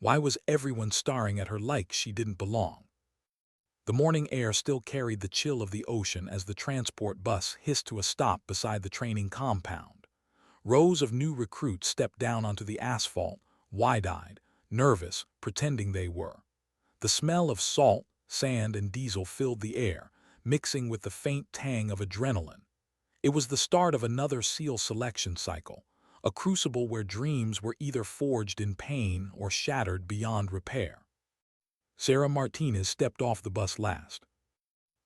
Why was everyone staring at her like she didn't belong? The morning air still carried the chill of the ocean as the transport bus hissed to a stop beside the training compound. Rows of new recruits stepped down onto the asphalt, wide-eyed, nervous, pretending they were. The smell of salt, sand, and diesel filled the air, mixing with the faint tang of adrenaline. It was the start of another SEAL selection cycle, a crucible where dreams were either forged in pain or shattered beyond repair. Sarah Martinez stepped off the bus last.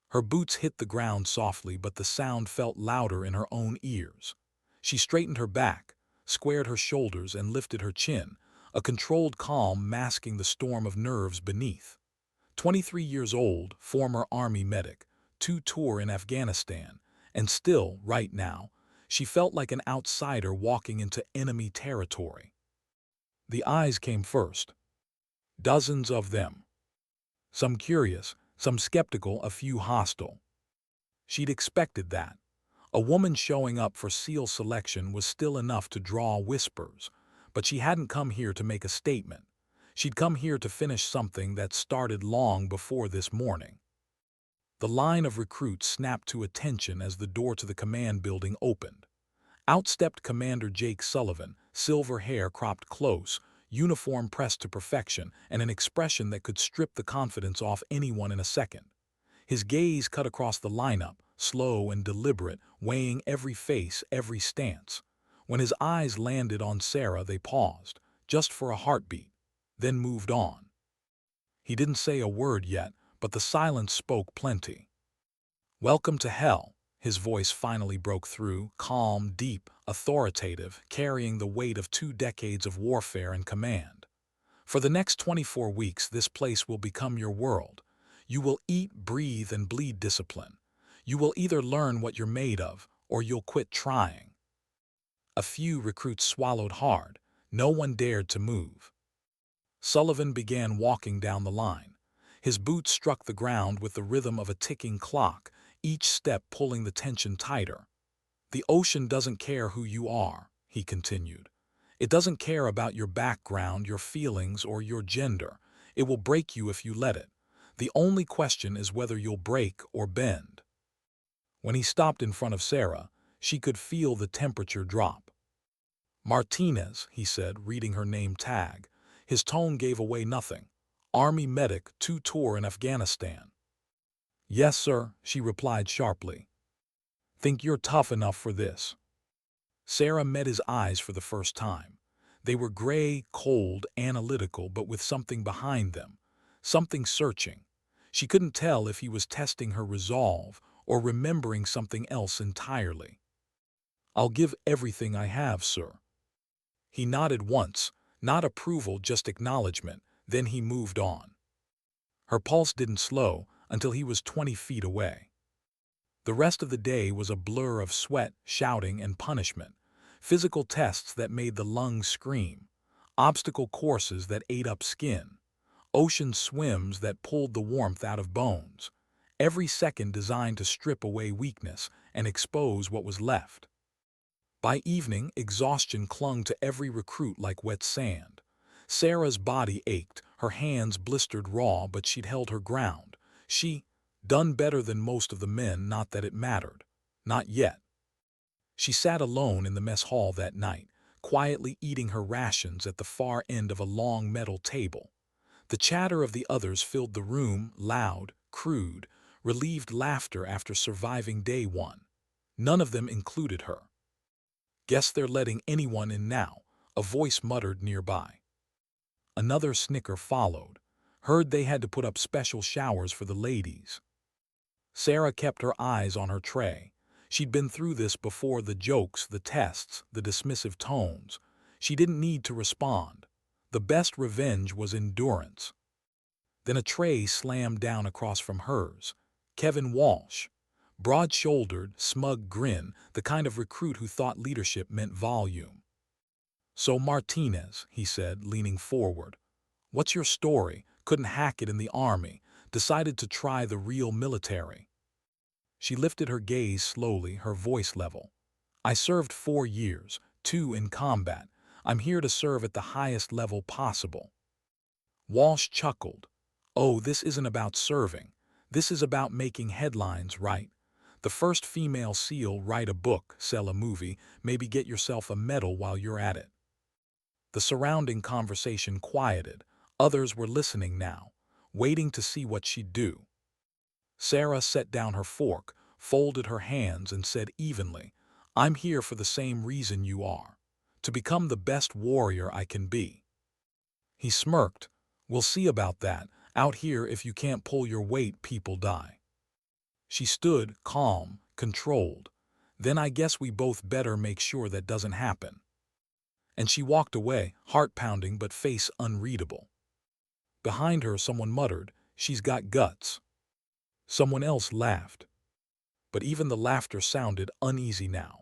Her boots hit the ground softly, but the sound felt louder in her own ears. She straightened her back, squared her shoulders, and lifted her chin, a controlled calm masking the storm of nerves beneath. 23 years old, former Army medic, 2 tours in Afghanistan, and still, right now, she felt like an outsider walking into enemy territory. The eyes came first. Dozens of them. Some curious, some skeptical, a few hostile. She'd expected that. A woman showing up for SEAL selection was still enough to draw whispers, but she hadn't come here to make a statement. She'd come here to finish something that started long before this morning. The line of recruits snapped to attention as the door to the command building opened. Out stepped Commander Jake Sullivan, silver hair cropped close, uniform pressed to perfection, and an expression that could strip the confidence off anyone in a second. His gaze cut across the lineup, slow and deliberate, weighing every face, every stance. When his eyes landed on Sarah, they paused, just for a heartbeat, then moved on. He didn't say a word yet, but the silence spoke plenty. "Welcome to hell," his voice finally broke through, calm, deep, authoritative, carrying the weight of 2 decades of warfare and command. "For the next 24 weeks, this place will become your world. You will eat, breathe, and bleed discipline. You will either learn what you're made of, or you'll quit trying." A few recruits swallowed hard. No one dared to move. Sullivan began walking down the line. His boots struck the ground with the rhythm of a ticking clock, each step pulling the tension tighter. "The ocean doesn't care who you are," he continued. "It doesn't care about your background, your feelings, or your gender. It will break you if you let it. The only question is whether you'll break or bend." When he stopped in front of Sarah, she could feel the temperature drop. "Martinez," he said, reading her name tag. His tone gave away nothing. "Army medic, 2 tours in Afghanistan." "Yes, sir," she replied sharply. "Think you're tough enough for this?" Sarah met his eyes for the first time. They were gray, cold, analytical, but with something behind them, something searching. She couldn't tell if he was testing her resolve or remembering something else entirely. "I'll give everything I have, sir." He nodded once, not approval, just acknowledgement, then he moved on. Her pulse didn't slow until he was 20 feet away. The rest of the day was a blur of sweat, shouting, and punishment, physical tests that made the lungs scream, obstacle courses that ate up skin, ocean swims that pulled the warmth out of bones, every second designed to strip away weakness and expose what was left. By evening, exhaustion clung to every recruit like wet sand. Sarah's body ached, her hands blistered raw, but she'd held her ground. She done better than most of the men, not that it mattered. Not yet. She sat alone in the mess hall that night, quietly eating her rations at the far end of a long metal table. The chatter of the others filled the room, loud, crude, relieved laughter after surviving day one. None of them included her. "Guess they're letting anyone in now," a voice muttered nearby. Another snicker followed. "Heard they had to put up special showers for the ladies." Sarah kept her eyes on her tray. She'd been through this before, the jokes, the tests, the dismissive tones. She didn't need to respond. The best revenge was endurance. Then a tray slammed down across from hers. Kevin Walsh. Broad-shouldered, smug grin, the kind of recruit who thought leadership meant volume. "So Martinez," he said, leaning forward. "What's your story? Couldn't hack it in the Army. Decided to try the real military." She lifted her gaze slowly, her voice level. "I served 4 years, 2 in combat. I'm here to serve at the highest level possible." Walsh chuckled. Oh, this isn't about serving. This is about making headlines, right? The first female SEAL, write a book, sell a movie, maybe get yourself a medal while you're at it. The surrounding conversation quieted. Others were listening now, waiting to see what she'd do. Sarah set down her fork, folded her hands, and said evenly, I'm here for the same reason you are. To become the best warrior I can be. He smirked. We'll see about that. Out here, if you can't pull your weight, people die. She stood, calm, controlled. Then I guess we both better make sure that doesn't happen. And she walked away, heart pounding but face unreadable. Behind her, someone muttered, she's got guts. Someone else laughed. But even the laughter sounded uneasy now.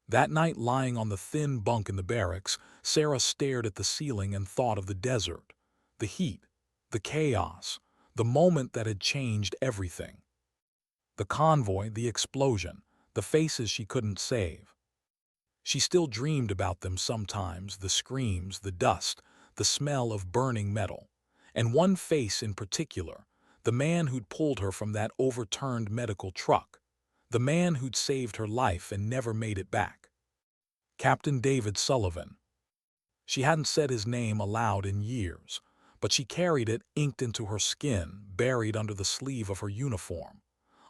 That night, lying on the thin bunk in the barracks, Sarah stared at the ceiling and thought of the desert, the heat, the chaos, the moment that had changed everything. The convoy, the explosion, the faces she couldn't save. She still dreamed about them sometimes, the screams, the dust, the smell of burning metal. And one face in particular, the man who'd pulled her from that overturned medical truck, the man who'd saved her life and never made it back. Captain David Sullivan. She hadn't said his name aloud in years, but she carried it inked into her skin, buried under the sleeve of her uniform.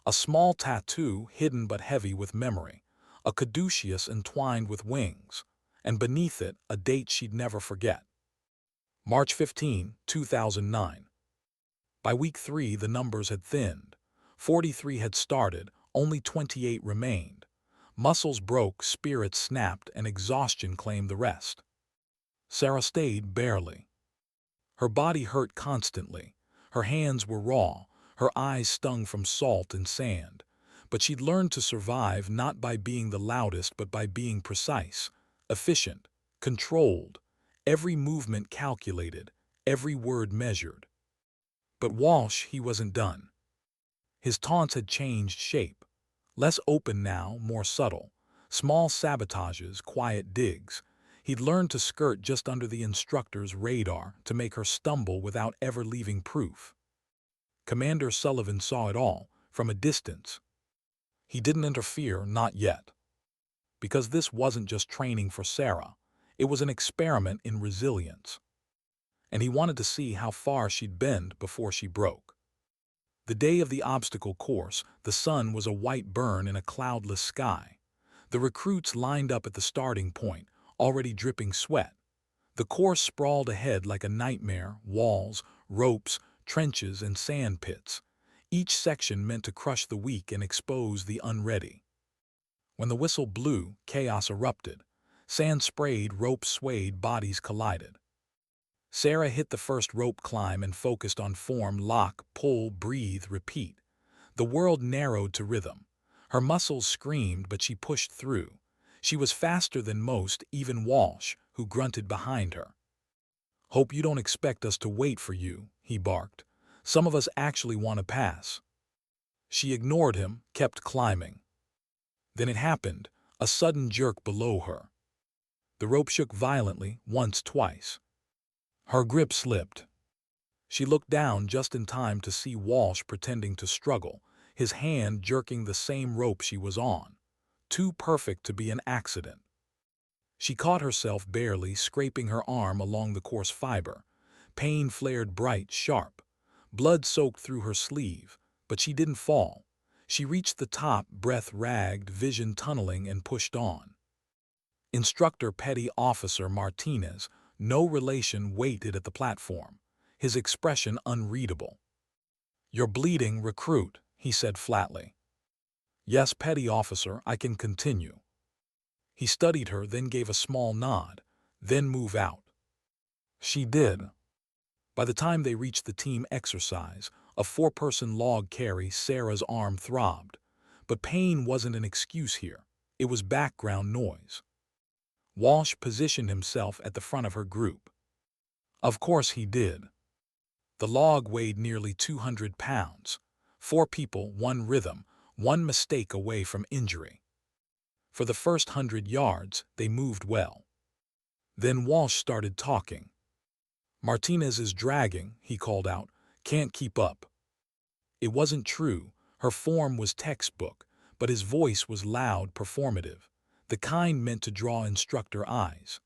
A small tattoo, hidden but heavy with memory, a caduceus entwined with wings, and beneath it a date she'd never forget. March 15, 2009. By week 3, the numbers had thinned. 43 had started, only 28 remained. Muscles broke, spirits snapped, and exhaustion claimed the rest. Sarah stayed barely. Her body hurt constantly. Her hands were raw, her eyes stung from salt and sand. But she'd learned to survive not by being the loudest but by being precise, efficient, controlled, every movement calculated, every word measured. But Walsh, he wasn't done. His taunts had changed shape. Less open now, more subtle. Small sabotages, quiet digs. He'd learned to skirt just under the instructor's radar to make her stumble without ever leaving proof. Commander Sullivan saw it all, from a distance. He didn't interfere, not yet. Because this wasn't just training for Sarah. It was an experiment in resilience. And he wanted to see how far she'd bend before she broke. The day of the obstacle course, the sun was a white burn in a cloudless sky. The recruits lined up at the starting point, already dripping sweat. The course sprawled ahead like a nightmare, walls, ropes, trenches, and sand pits. Each section meant to crush the weak and expose the unready. When the whistle blew, chaos erupted. Sand sprayed, ropes swayed, bodies collided. Sarah hit the first rope climb and focused on form, lock, pull, breathe, repeat. The world narrowed to rhythm. Her muscles screamed, but she pushed through. She was faster than most, even Walsh, who grunted behind her. Hope you don't expect us to wait for you, he barked. Some of us actually want to pass. She ignored him, kept climbing. Then it happened, a sudden jerk below her. The rope shook violently, once, twice. Her grip slipped. She looked down just in time to see Walsh pretending to struggle, his hand jerking the same rope she was on. Too perfect to be an accident. She caught herself barely, scraping her arm along the coarse fiber. Pain flared bright, sharp. Blood soaked through her sleeve, but she didn't fall. She reached the top, breath ragged, vision tunneling, and pushed on. Instructor Petty Officer Martinez, no relation, waited at the platform, his expression unreadable. You're bleeding, recruit, he said flatly. Yes, Petty Officer, I can continue. He studied her, then gave a small nod, then move out. She did. By the time they reached the team exercise, a 4-person log carry, Sarah's arm throbbed. But pain wasn't an excuse here. It was background noise. Walsh positioned himself at the front of her group. Of course he did. The log weighed nearly 200 pounds. 4 people, 1 rhythm, 1 mistake away from injury. For the first 100 yards, they moved well. Then Walsh started talking. "Martinez is dragging," he called out. "Can't keep up." It wasn't true. Her form was textbook, but his voice was loud, performative, the kind meant to draw instructor eyes.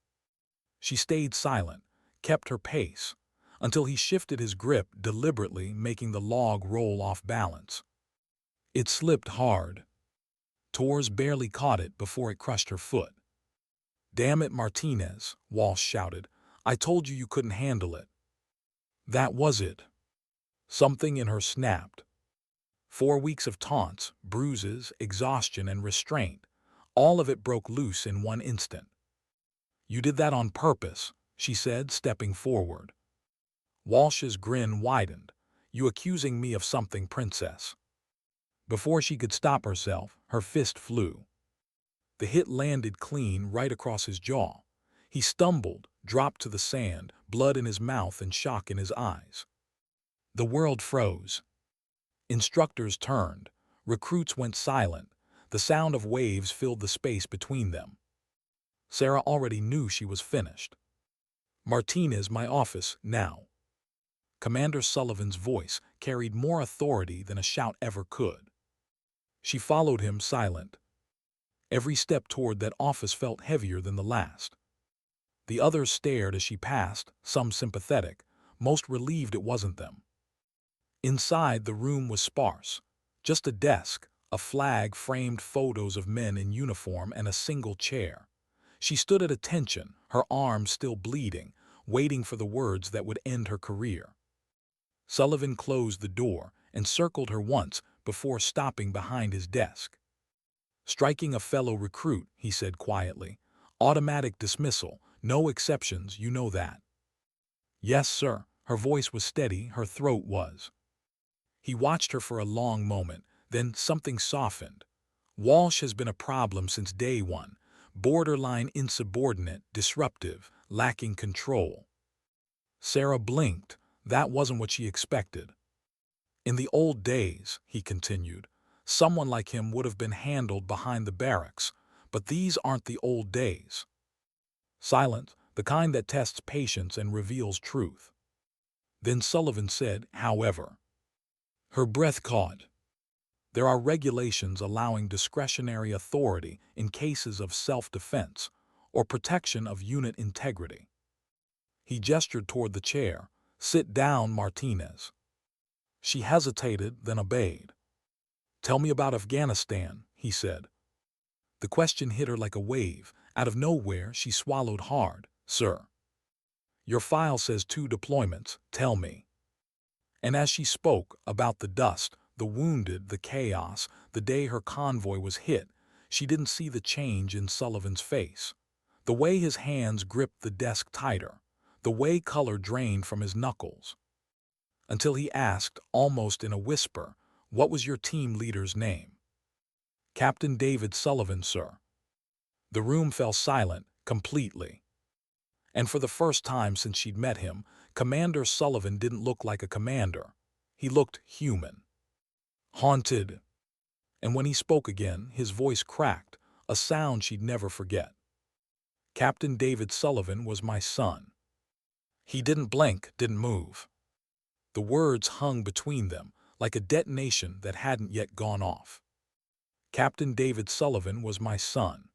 She stayed silent, kept her pace, until he shifted his grip, deliberately making the log roll off balance. It slipped hard. Torres barely caught it before it crushed her foot. "Damn it, Martinez," Walsh shouted. "I told you couldn't handle it." That was it. Something in her snapped. 4 weeks of taunts, bruises, exhaustion, and restraint, all of it broke loose in one instant. "You did that on purpose," she said, stepping forward. Walsh's grin widened. "You accusing me of something, princess?" Before she could stop herself, her fist flew. The hit landed clean right across his jaw. He stumbled, dropped to the sand, blood in his mouth and shock in his eyes. The world froze. Instructors turned. Recruits went silent. The sound of waves filled the space between them. Sarah already knew she was finished. "Martinez, my office, now." Commander Sullivan's voice carried more authority than a shout ever could. She followed him, silent. Every step toward that office felt heavier than the last. The others stared as she passed, some sympathetic, most relieved it wasn't them. Inside, the room was sparse. Just a desk, a flag, framed photos of men in uniform, and a single chair. She stood at attention, her arms still bleeding, waiting for the words that would end her career. Sullivan closed the door and circled her once before stopping behind his desk. "Striking a fellow recruit," he said quietly. "Automatic dismissal, no exceptions, you know that." "Yes, sir." Her voice was steady, her throat was. He watched her for a long moment, then something softened. "Walsh has been a problem since day one. Borderline insubordinate, disruptive, lacking control." Sarah blinked. That wasn't what she expected. "In the old days," he continued, "someone like him would have been handled behind the barracks, but these aren't the old days." Silence, the kind that tests patience and reveals truth. Then Sullivan said, "However." Her breath caught. "There are regulations allowing discretionary authority in cases of self-defense or protection of unit integrity." He gestured toward the chair. "Sit down, Martinez." She hesitated, then obeyed. "Tell me about Afghanistan," he said. The question hit her like a wave. Out of nowhere, she swallowed hard. "Sir." "Your file says 2 deployments. Tell me." And as she spoke about the dust, the wounded, the chaos, the day her convoy was hit, she didn't see the change in Sullivan's face. The way his hands gripped the desk tighter, the way color drained from his knuckles. Until he asked, almost in a whisper, "What was your team leader's name?" "Captain David Sullivan, sir." The room fell silent, completely. And for the first time since she'd met him, Commander Sullivan didn't look like a commander. He looked human. Haunted. And when he spoke again, his voice cracked, a sound she'd never forget. "Captain David Sullivan was my son." He didn't blink, didn't move. The words hung between them, like a detonation that hadn't yet gone off. "Captain David Sullivan was my son."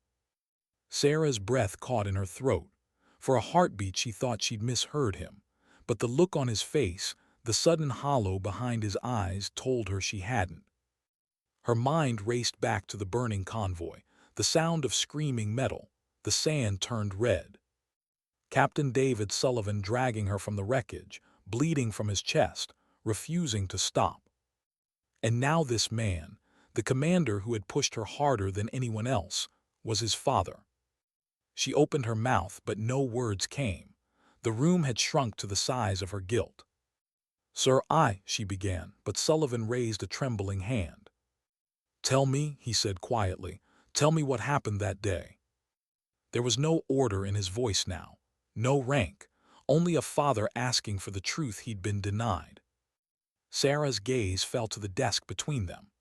Sarah's breath caught in her throat. For a heartbeat she thought she'd misheard him, but the look on his face, the sudden hollow behind his eyes, told her she hadn't. Her mind raced back to the burning convoy, the sound of screaming metal, the sand turned red. Captain David Sullivan dragging her from the wreckage, bleeding from his chest, refusing to stop. And now this man, the commander who had pushed her harder than anyone else, was his father. She opened her mouth, but no words came. The room had shrunk to the size of her guilt. "Sir, she began, but Sullivan raised a trembling hand. "Tell me," he said quietly, "tell me what happened that day." There was no order in his voice now, no rank, only a father asking for the truth he'd been denied. Sarah's gaze fell to the desk between them.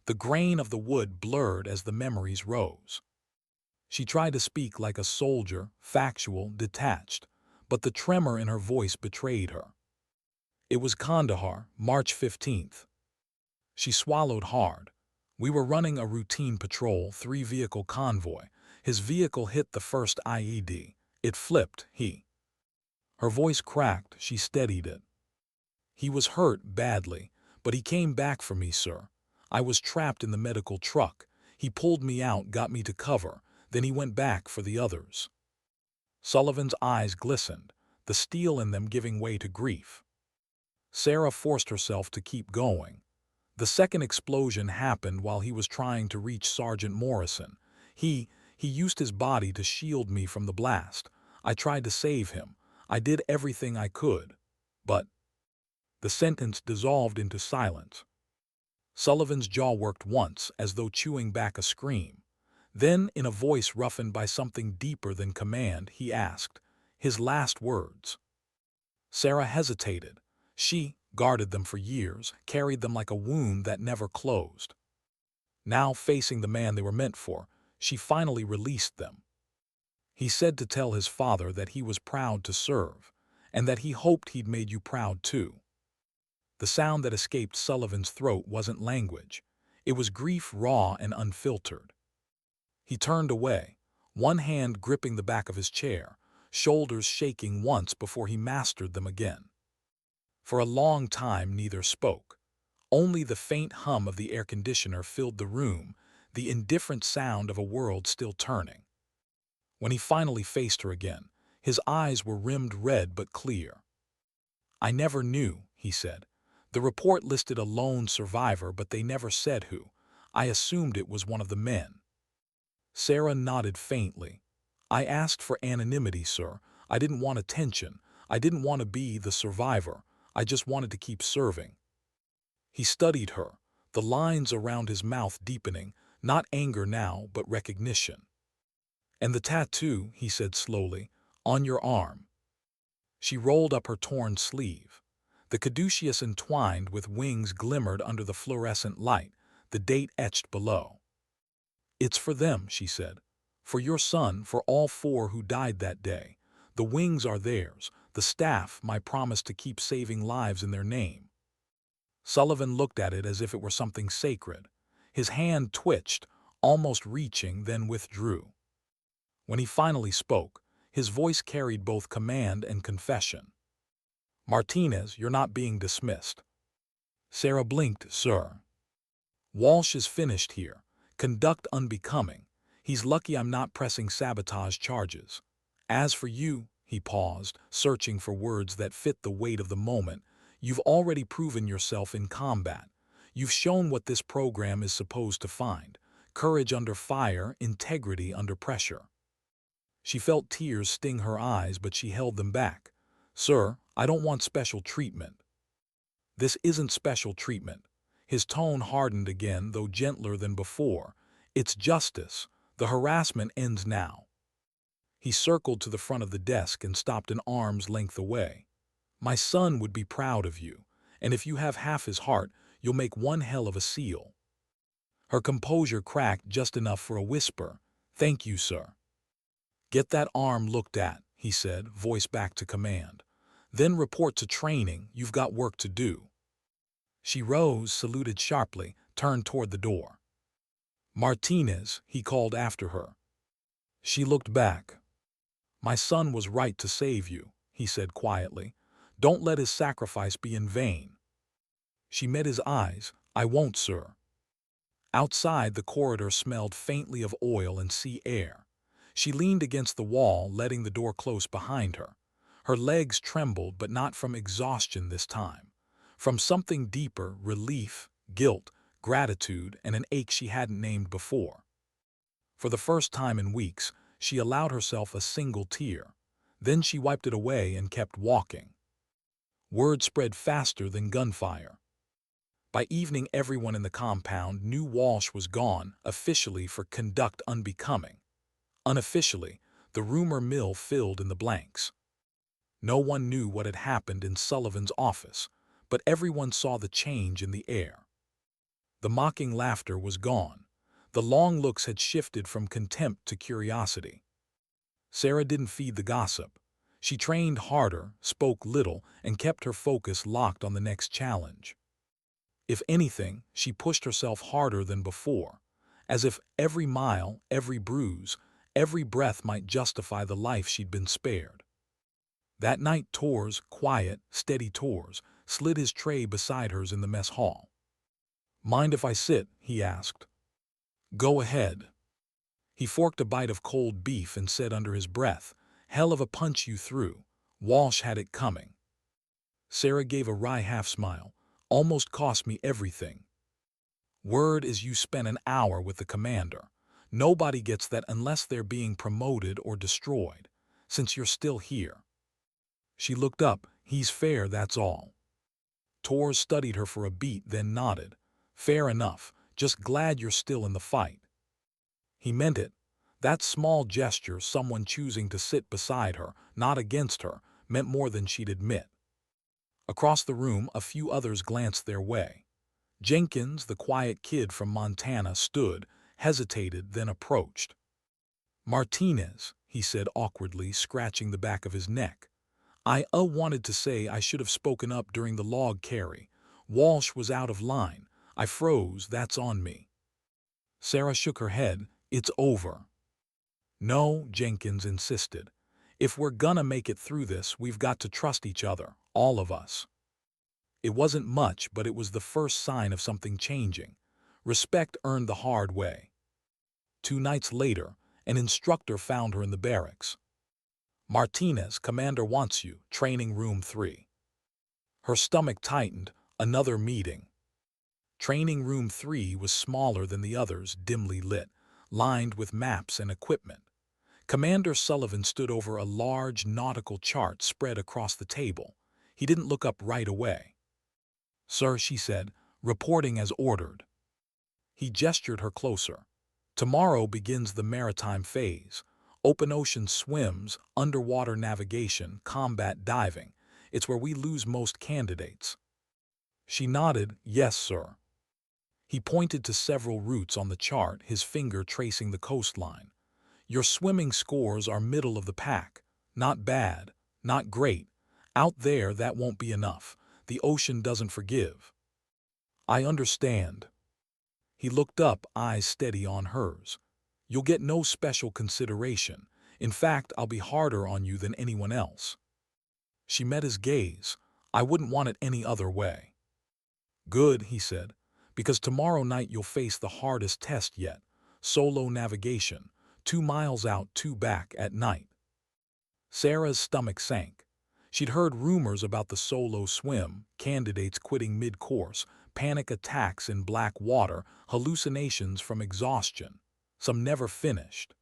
The grain of the wood blurred as the memories rose. She tried to speak like a soldier, factual, detached, but the tremor in her voice betrayed her. It was Kandahar, March 15th. She swallowed hard. We were running a routine patrol, 3-vehicle convoy. His vehicle hit the first IED. It flipped, Her voice cracked, she steadied it. He was hurt badly, but he came back for me, sir. I was trapped in the medical truck. He pulled me out, got me to cover. Then he went back for the others. Sullivan's eyes glistened, the steel in them giving way to grief. Sarah forced herself to keep going. The second explosion happened while he was trying to reach Sergeant Morrison. He used his body to shield me from the blast. I tried to save him. I did everything I could. But the sentence dissolved into silence. Sullivan's jaw worked once, as though chewing back a scream. Then, in a voice roughened by something deeper than command, he asked, his last words. Sarah hesitated. She guarded them for years, carried them like a wound that never closed. Now, facing the man they were meant for, she finally released them. He said to tell his father that he was proud to serve, and that he hoped he'd made you proud too. The sound that escaped Sullivan's throat wasn't language. It was grief raw and unfiltered. He turned away, one hand gripping the back of his chair, shoulders shaking once before he mastered them again. For a long time neither spoke. Only the faint hum of the air conditioner filled the room, the indifferent sound of a world still turning. When he finally faced her again, his eyes were rimmed red but clear. "I never knew," he said. "The report listed a lone survivor, but they never said who. I assumed it was one of the men." Sarah nodded faintly. "I asked for anonymity, sir. I didn't want attention. I didn't want to be the survivor. I just wanted to keep serving." He studied her, the lines around his mouth deepening, not anger now, but recognition. "And the tattoo," he said slowly, "on your arm." She rolled up her torn sleeve. The caduceus entwined with wings glimmered under the fluorescent light, the date etched below. "It's for them," she said. "For your son, for all 4 who died that day. The wings are theirs, the staff, my promise to keep saving lives in their name." Sullivan looked at it as if it were something sacred. His hand twitched, almost reaching, then withdrew. When he finally spoke, his voice carried both command and confession. "Martinez, you're not being dismissed." Sarah blinked. "Sir." "Walsh is finished here. Conduct unbecoming. He's lucky I'm not pressing sabotage charges. As for you," he paused, searching for words that fit the weight of the moment, "you've already proven yourself in combat. You've shown what this program is supposed to find: courage under fire, integrity under pressure." She felt tears sting her eyes, but she held them back. "Sir, I don't want special treatment." "This isn't special treatment." His tone hardened again, though gentler than before. "It's justice. The harassment ends now." He circled to the front of the desk and stopped an arm's length away. "My son would be proud of you, and if you have half his heart, you'll make one hell of a SEAL." Her composure cracked just enough for a whisper. "Thank you, sir." "Get that arm looked at," he said, voice back to command. "Then report to training. You've got work to do." She rose, saluted sharply, turned toward the door. "Martinez," he called after her. She looked back. "My son was right to save you," he said quietly. "Don't let his sacrifice be in vain." She met his eyes. "I won't, sir." Outside, the corridor smelled faintly of oil and sea air. She leaned against the wall, letting the door close behind her. Her legs trembled, but not from exhaustion this time. From something deeper: relief, guilt, gratitude, and an ache she hadn't named before. For the first time in weeks, she allowed herself a single tear. Then she wiped it away and kept walking. Word spread faster than gunfire. By evening, everyone in the compound knew Walsh was gone, officially for conduct unbecoming. Unofficially, the rumor mill filled in the blanks. No one knew what had happened in Sullivan's office, but everyone saw the change in the air. The mocking laughter was gone. The long looks had shifted from contempt to curiosity. Sarah didn't feed the gossip. She trained harder, spoke little, and kept her focus locked on the next challenge. If anything, she pushed herself harder than before, as if every mile, every bruise, every breath might justify the life she'd been spared. That night Tor's, quiet, steady Tor's, slid his tray beside hers in the mess hall. "Mind if I sit?" he asked. "Go ahead." He forked a bite of cold beef and said under his breath, "Hell of a punch you threw. Walsh had it coming." Sarah gave a wry half-smile. "Almost cost me everything." "Word is you spent an hour with the commander. Nobody gets that unless they're being promoted or destroyed, since you're still here." She looked up. "He's fair, that's all." Tor studied her for a beat, then nodded. "Fair enough, just glad you're still in the fight." He meant it. That small gesture, someone choosing to sit beside her, not against her, meant more than she'd admit. Across the room, a few others glanced their way. Jenkins, the quiet kid from Montana, stood, hesitated, then approached. "Martinez," he said awkwardly, scratching the back of his neck. "I wanted to say I should have spoken up during the log carry. Walsh was out of line. I froze, that's on me." Sarah shook her head. "It's over." "No," Jenkins insisted. "If we're gonna make it through this, we've got to trust each other, all of us." It wasn't much, but it was the first sign of something changing. Respect earned the hard way. 2 nights later, an instructor found her in the barracks. "Martinez, Commander wants you, training room 3. Her stomach tightened. Another meeting. Training room 3 was smaller than the others, dimly lit, lined with maps and equipment. Commander Sullivan stood over a large nautical chart spread across the table. He didn't look up right away. "Sir," she said, "reporting as ordered." He gestured her closer. "Tomorrow begins the maritime phase. Open ocean swims, underwater navigation, combat diving. It's where we lose most candidates." She nodded. "Yes, sir." He pointed to several routes on the chart, his finger tracing the coastline. "Your swimming scores are middle of the pack. Not bad, not great. Out there, that won't be enough. The ocean doesn't forgive." "I understand." He looked up, eyes steady on hers. "You'll get no special consideration. In fact, I'll be harder on you than anyone else." She met his gaze. "I wouldn't want it any other way." "Good," he said, "because tomorrow night you'll face the hardest test yet. Solo navigation. 2 miles out, 2 back at night." Sarah's stomach sank. She'd heard rumors about the solo swim, candidates quitting mid-course, panic attacks in black water, hallucinations from exhaustion. Some never finished.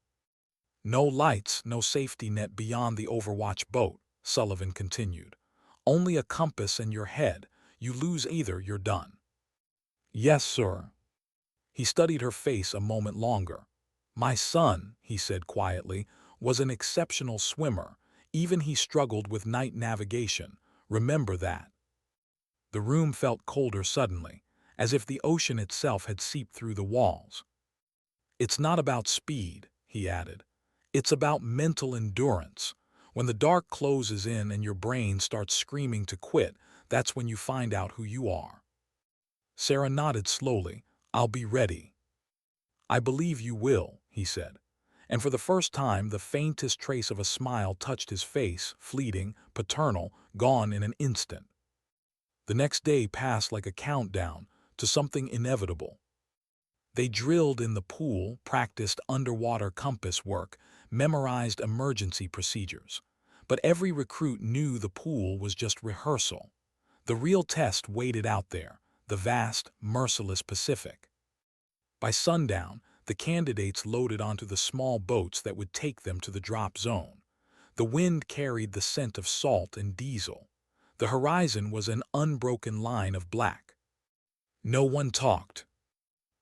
"No lights, no safety net beyond the Overwatch boat," Sullivan continued. "Only a compass and your head. You lose either, you're done." "Yes, sir." He studied her face a moment longer. "My son," he said quietly, "was an exceptional swimmer. Even he struggled with night navigation. Remember that." The room felt colder suddenly, as if the ocean itself had seeped through the walls. "It's not about speed," he added. "It's about mental endurance. When the dark closes in and your brain starts screaming to quit, that's when you find out who you are." Sarah nodded slowly. "I'll be ready." "I believe you will," he said. And for the first time, the faintest trace of a smile touched his face, fleeting, paternal, gone in an instant. The next day passed like a countdown to something inevitable. They drilled in the pool, practiced underwater compass work, memorized emergency procedures. But every recruit knew the pool was just rehearsal. The real test waited out there, the vast, merciless Pacific. By sundown, the candidates loaded onto the small boats that would take them to the drop zone. The wind carried the scent of salt and diesel. The horizon was an unbroken line of black. No one talked.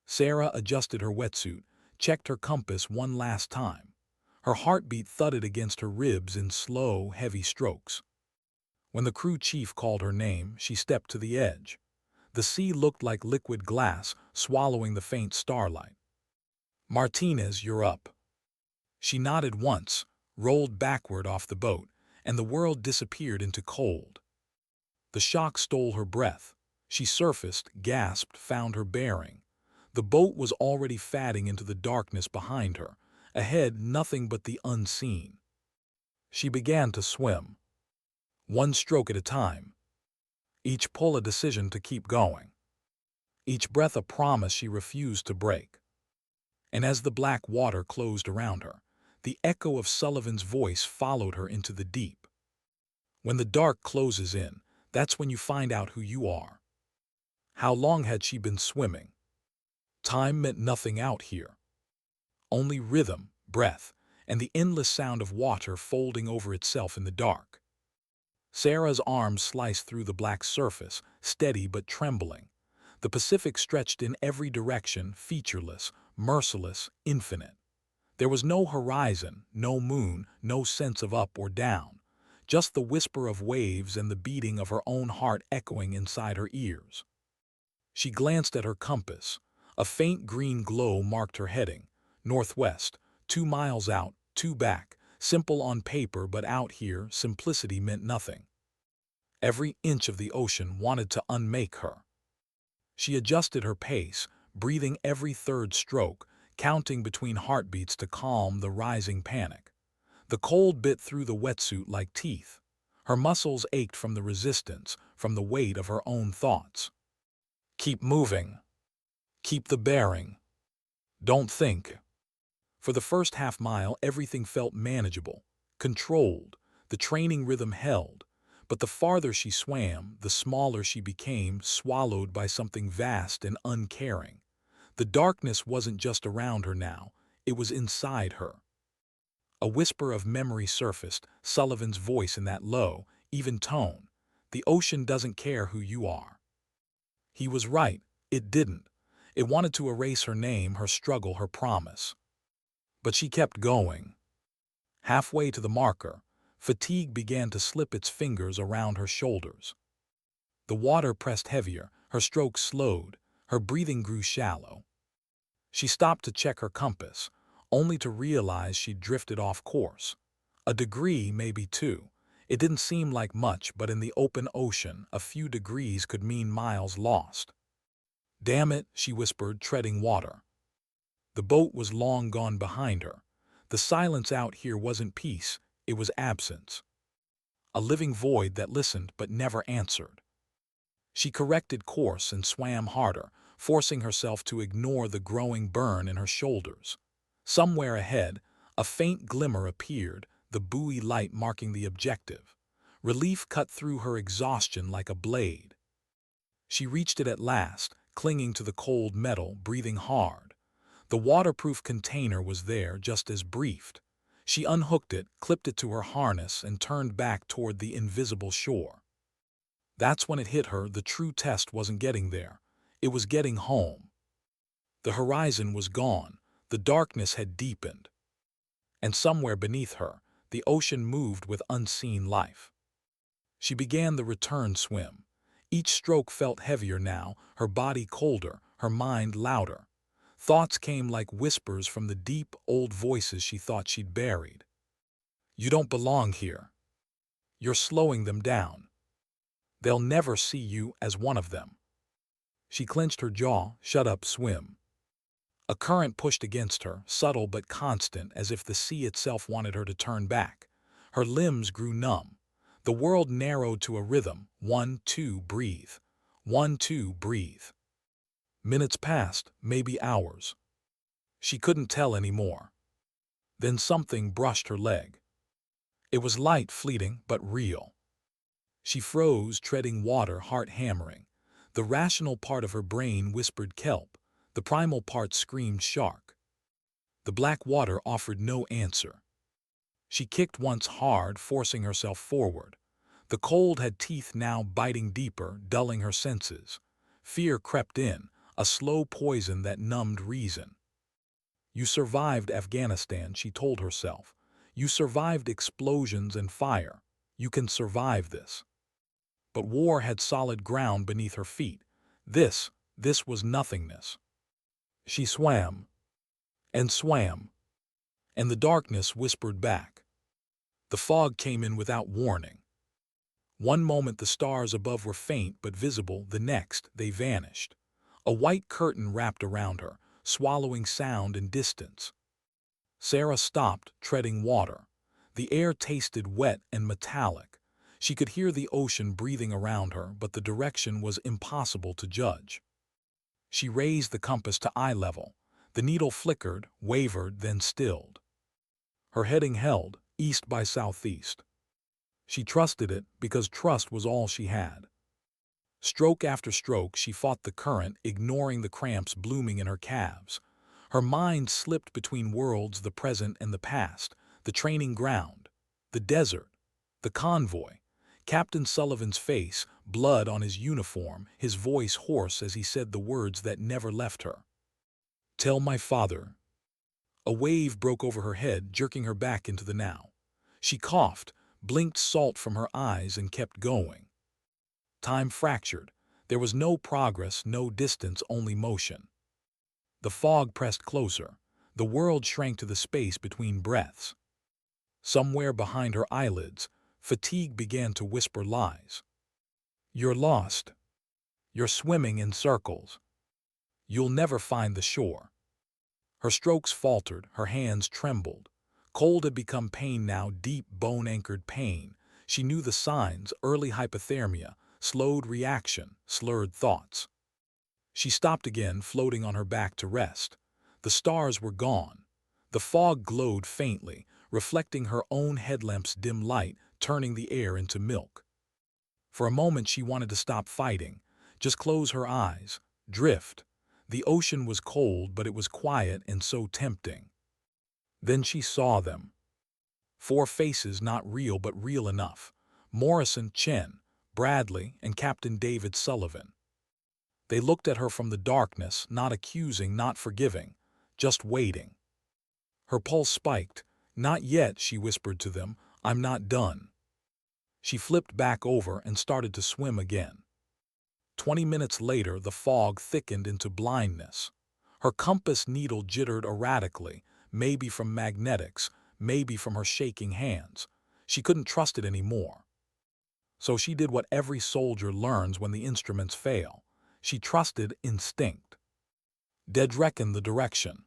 Sarah adjusted her wetsuit, checked her compass one last time. Her heartbeat thudded against her ribs in slow, heavy strokes. When the crew chief called her name, she stepped to the edge. The sea looked like liquid glass, swallowing the faint starlight. "Martinez, you're up." She nodded once, rolled backward off the boat, and the world disappeared into cold. The shock stole her breath. She surfaced, gasped, found her bearing. The boat was already fading into the darkness behind her. Ahead, nothing but the unseen. She began to swim, one stroke at a time, each pull a decision to keep going, each breath a promise she refused to break. And as the black water closed around her, the echo of Sullivan's voice followed her into the deep. When the dark closes in, that's when you find out who you are. How long had she been swimming? Time meant nothing out here. Only rhythm, breath, and the endless sound of water folding over itself in the dark. Sarah's arms sliced through the black surface, steady but trembling. The Pacific stretched in every direction, featureless, merciless, infinite. There was no horizon, no moon, no sense of up or down, just the whisper of waves and the beating of her own heart echoing inside her ears. She glanced at her compass. A faint green glow marked her heading, northwest, 2 miles out, 2 back, simple on paper, but out here simplicity meant nothing. Every inch of the ocean wanted to unmake her. She adjusted her pace, breathing every third stroke, counting between heartbeats to calm the rising panic. The cold bit through the wetsuit like teeth. Her muscles ached from the resistance, from the weight of her own thoughts. Keep moving. Keep the bearing. Don't think. For the first half-mile, everything felt manageable, controlled. The training rhythm held. But the farther she swam, the smaller she became, swallowed by something vast and uncaring. The darkness wasn't just around her now, it was inside her. A whisper of memory surfaced, Sullivan's voice in that low, even tone. The ocean doesn't care who you are. He was right, it didn't. It wanted to erase her name, her struggle, her promise. But she kept going. Halfway to the marker, fatigue began to slip its fingers around her shoulders. The water pressed heavier, her strokes slowed, her breathing grew shallow. She stopped to check her compass, only to realize she'd drifted off course. A degree, maybe 2. It didn't seem like much, but in the open ocean, a few degrees could mean miles lost. "Damn it," she whispered, treading water. The boat was long gone behind her. The silence out here wasn't peace, it was absence. A living void that listened but never answered. She corrected course and swam harder, forcing herself to ignore the growing burn in her shoulders. Somewhere ahead, a faint glimmer appeared, the buoy light marking the objective. Relief cut through her exhaustion like a blade. She reached it at last, clinging to the cold metal, breathing hard. The waterproof container was there, just as briefed. She unhooked it, clipped it to her harness, and turned back toward the invisible shore. That's when it hit her, the true test wasn't getting there. It was getting home. The horizon was gone, the darkness had deepened. And somewhere beneath her, the ocean moved with unseen life. She began the return swim. Each stroke felt heavier now, her body colder, her mind louder. Thoughts came like whispers from the deep, old voices she thought she'd buried. "You don't belong here. You're slowing them down. They'll never see you as one of them." She clenched her jaw. "Shut up, swim." A current pushed against her, subtle but constant, as if the sea itself wanted her to turn back. Her limbs grew numb. The world narrowed to a rhythm. 1, 2, breathe. 1, 2, breathe. Minutes passed, maybe hours. She couldn't tell anymore. Then something brushed her leg. It was light, fleeting, but real. She froze, treading water, heart hammering. The rational part of her brain whispered kelp. The primal part screamed shark. The black water offered no answer. She kicked once hard, forcing herself forward. The cold had teeth now, biting deeper, dulling her senses. Fear crept in, a slow poison that numbed reason. You survived Afghanistan, she told herself. You survived explosions and fire. You can survive this. But war had solid ground beneath her feet. This was nothingness. She swam, and swam, and the darkness whispered back. The fog came in without warning. One moment the stars above were faint but visible, the next they vanished. A white curtain wrapped around her, swallowing sound and distance. Sarah stopped, treading water. The air tasted wet and metallic. She could hear the ocean breathing around her, but the direction was impossible to judge. She raised the compass to eye level. The needle flickered, wavered, then stilled. Her heading held, east by southeast. She trusted it because trust was all she had. Stroke after stroke, she fought the current, ignoring the cramps blooming in her calves. Her mind slipped between worlds, the present and the past, the training ground, the desert, the convoy. Captain Sullivan's face, blood on his uniform, his voice hoarse as he said the words that never left her. "Tell my father." A wave broke over her head, jerking her back into the now. She coughed, blinked salt from her eyes, and kept going. Time fractured. There was no progress, no distance, only motion. The fog pressed closer. The world shrank to the space between breaths. Somewhere behind her eyelids, fatigue began to whisper lies. "You're lost. You're swimming in circles. You'll never find the shore." Her strokes faltered, her hands trembled. Cold had become pain now, deep, bone-anchored pain. She knew the signs: early hypothermia, slowed reaction, slurred thoughts. She stopped again, floating on her back to rest. The stars were gone. The fog glowed faintly, reflecting her own headlamp's dim light, turning the air into milk. For a moment she wanted to stop fighting, just close her eyes, drift. The ocean was cold, but it was quiet and so tempting. Then she saw them. 4 faces, not real but real enough. Morrison, Chen, Bradley, and Captain David Sullivan. They looked at her from the darkness, not accusing, not forgiving, just waiting. Her pulse spiked. "Not yet," she whispered to them. "I'm not done." She flipped back over and started to swim again. 20 minutes later, the fog thickened into blindness. Her compass needle jittered erratically, maybe from magnetics, maybe from her shaking hands. She couldn't trust it anymore. So she did what every soldier learns when the instruments fail. She trusted instinct. Dead reckon the direction.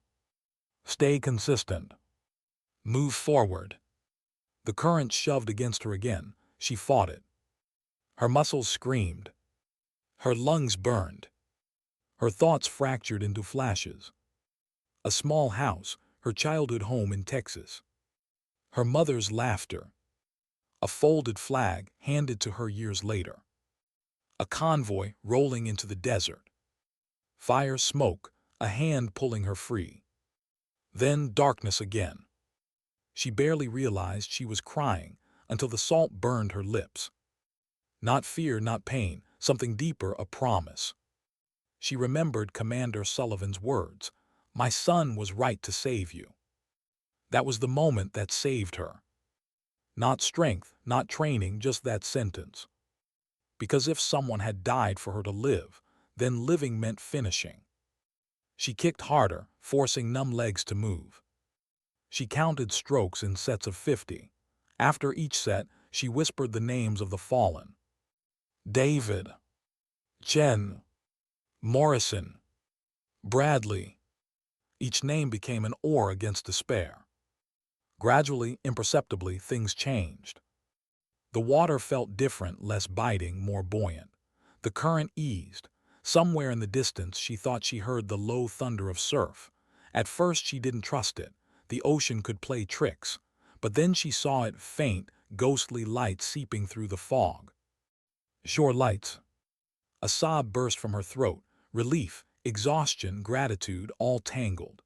Stay consistent. Move forward. The current shoved against her again. She fought it. Her muscles screamed. Her lungs burned. Her thoughts fractured into flashes. A small house, her childhood home in Texas. Her mother's laughter. A folded flag handed to her years later. A convoy rolling into the desert. Fire, smoke, a hand pulling her free. Then darkness again. She barely realized she was crying until the salt burned her lips. Not fear, not pain, something deeper, a promise. She remembered Commander Sullivan's words, "My son was right to save you." That was the moment that saved her. Not strength, not training, just that sentence. Because if someone had died for her to live, then living meant finishing. She kicked harder, forcing numb legs to move. She counted strokes in sets of 50. After each set, she whispered the names of the fallen. David, Chen, Morrison, Bradley. Each name became an oar against despair. Gradually, imperceptibly, things changed. The water felt different, less biting, more buoyant. The current eased. Somewhere in the distance, she thought she heard the low thunder of surf. At first, she didn't trust it. The ocean could play tricks. But then she saw it, faint, ghostly light seeping through the fog. Shore lights. A sob burst from her throat. Relief, exhaustion, gratitude, all tangled.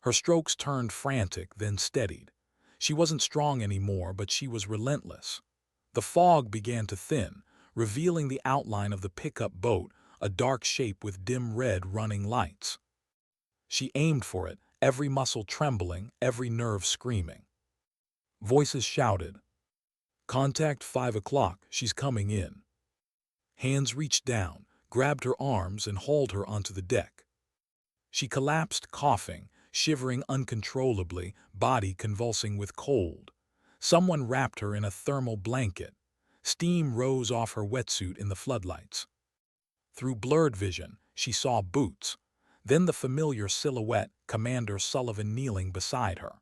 Her strokes turned frantic, then steadied. She wasn't strong anymore, but she was relentless. The fog began to thin, revealing the outline of the pickup boat, a dark shape with dim red running lights. She aimed for it, every muscle trembling, every nerve screaming. Voices shouted, "Contact 5 o'clock, she's coming in." Hands reached down, grabbed her arms, and hauled her onto the deck. She collapsed, coughing, shivering uncontrollably, body convulsing with cold. Someone wrapped her in a thermal blanket. Steam rose off her wetsuit in the floodlights. Through blurred vision, she saw boots, then the familiar silhouette, Commander Sullivan kneeling beside her.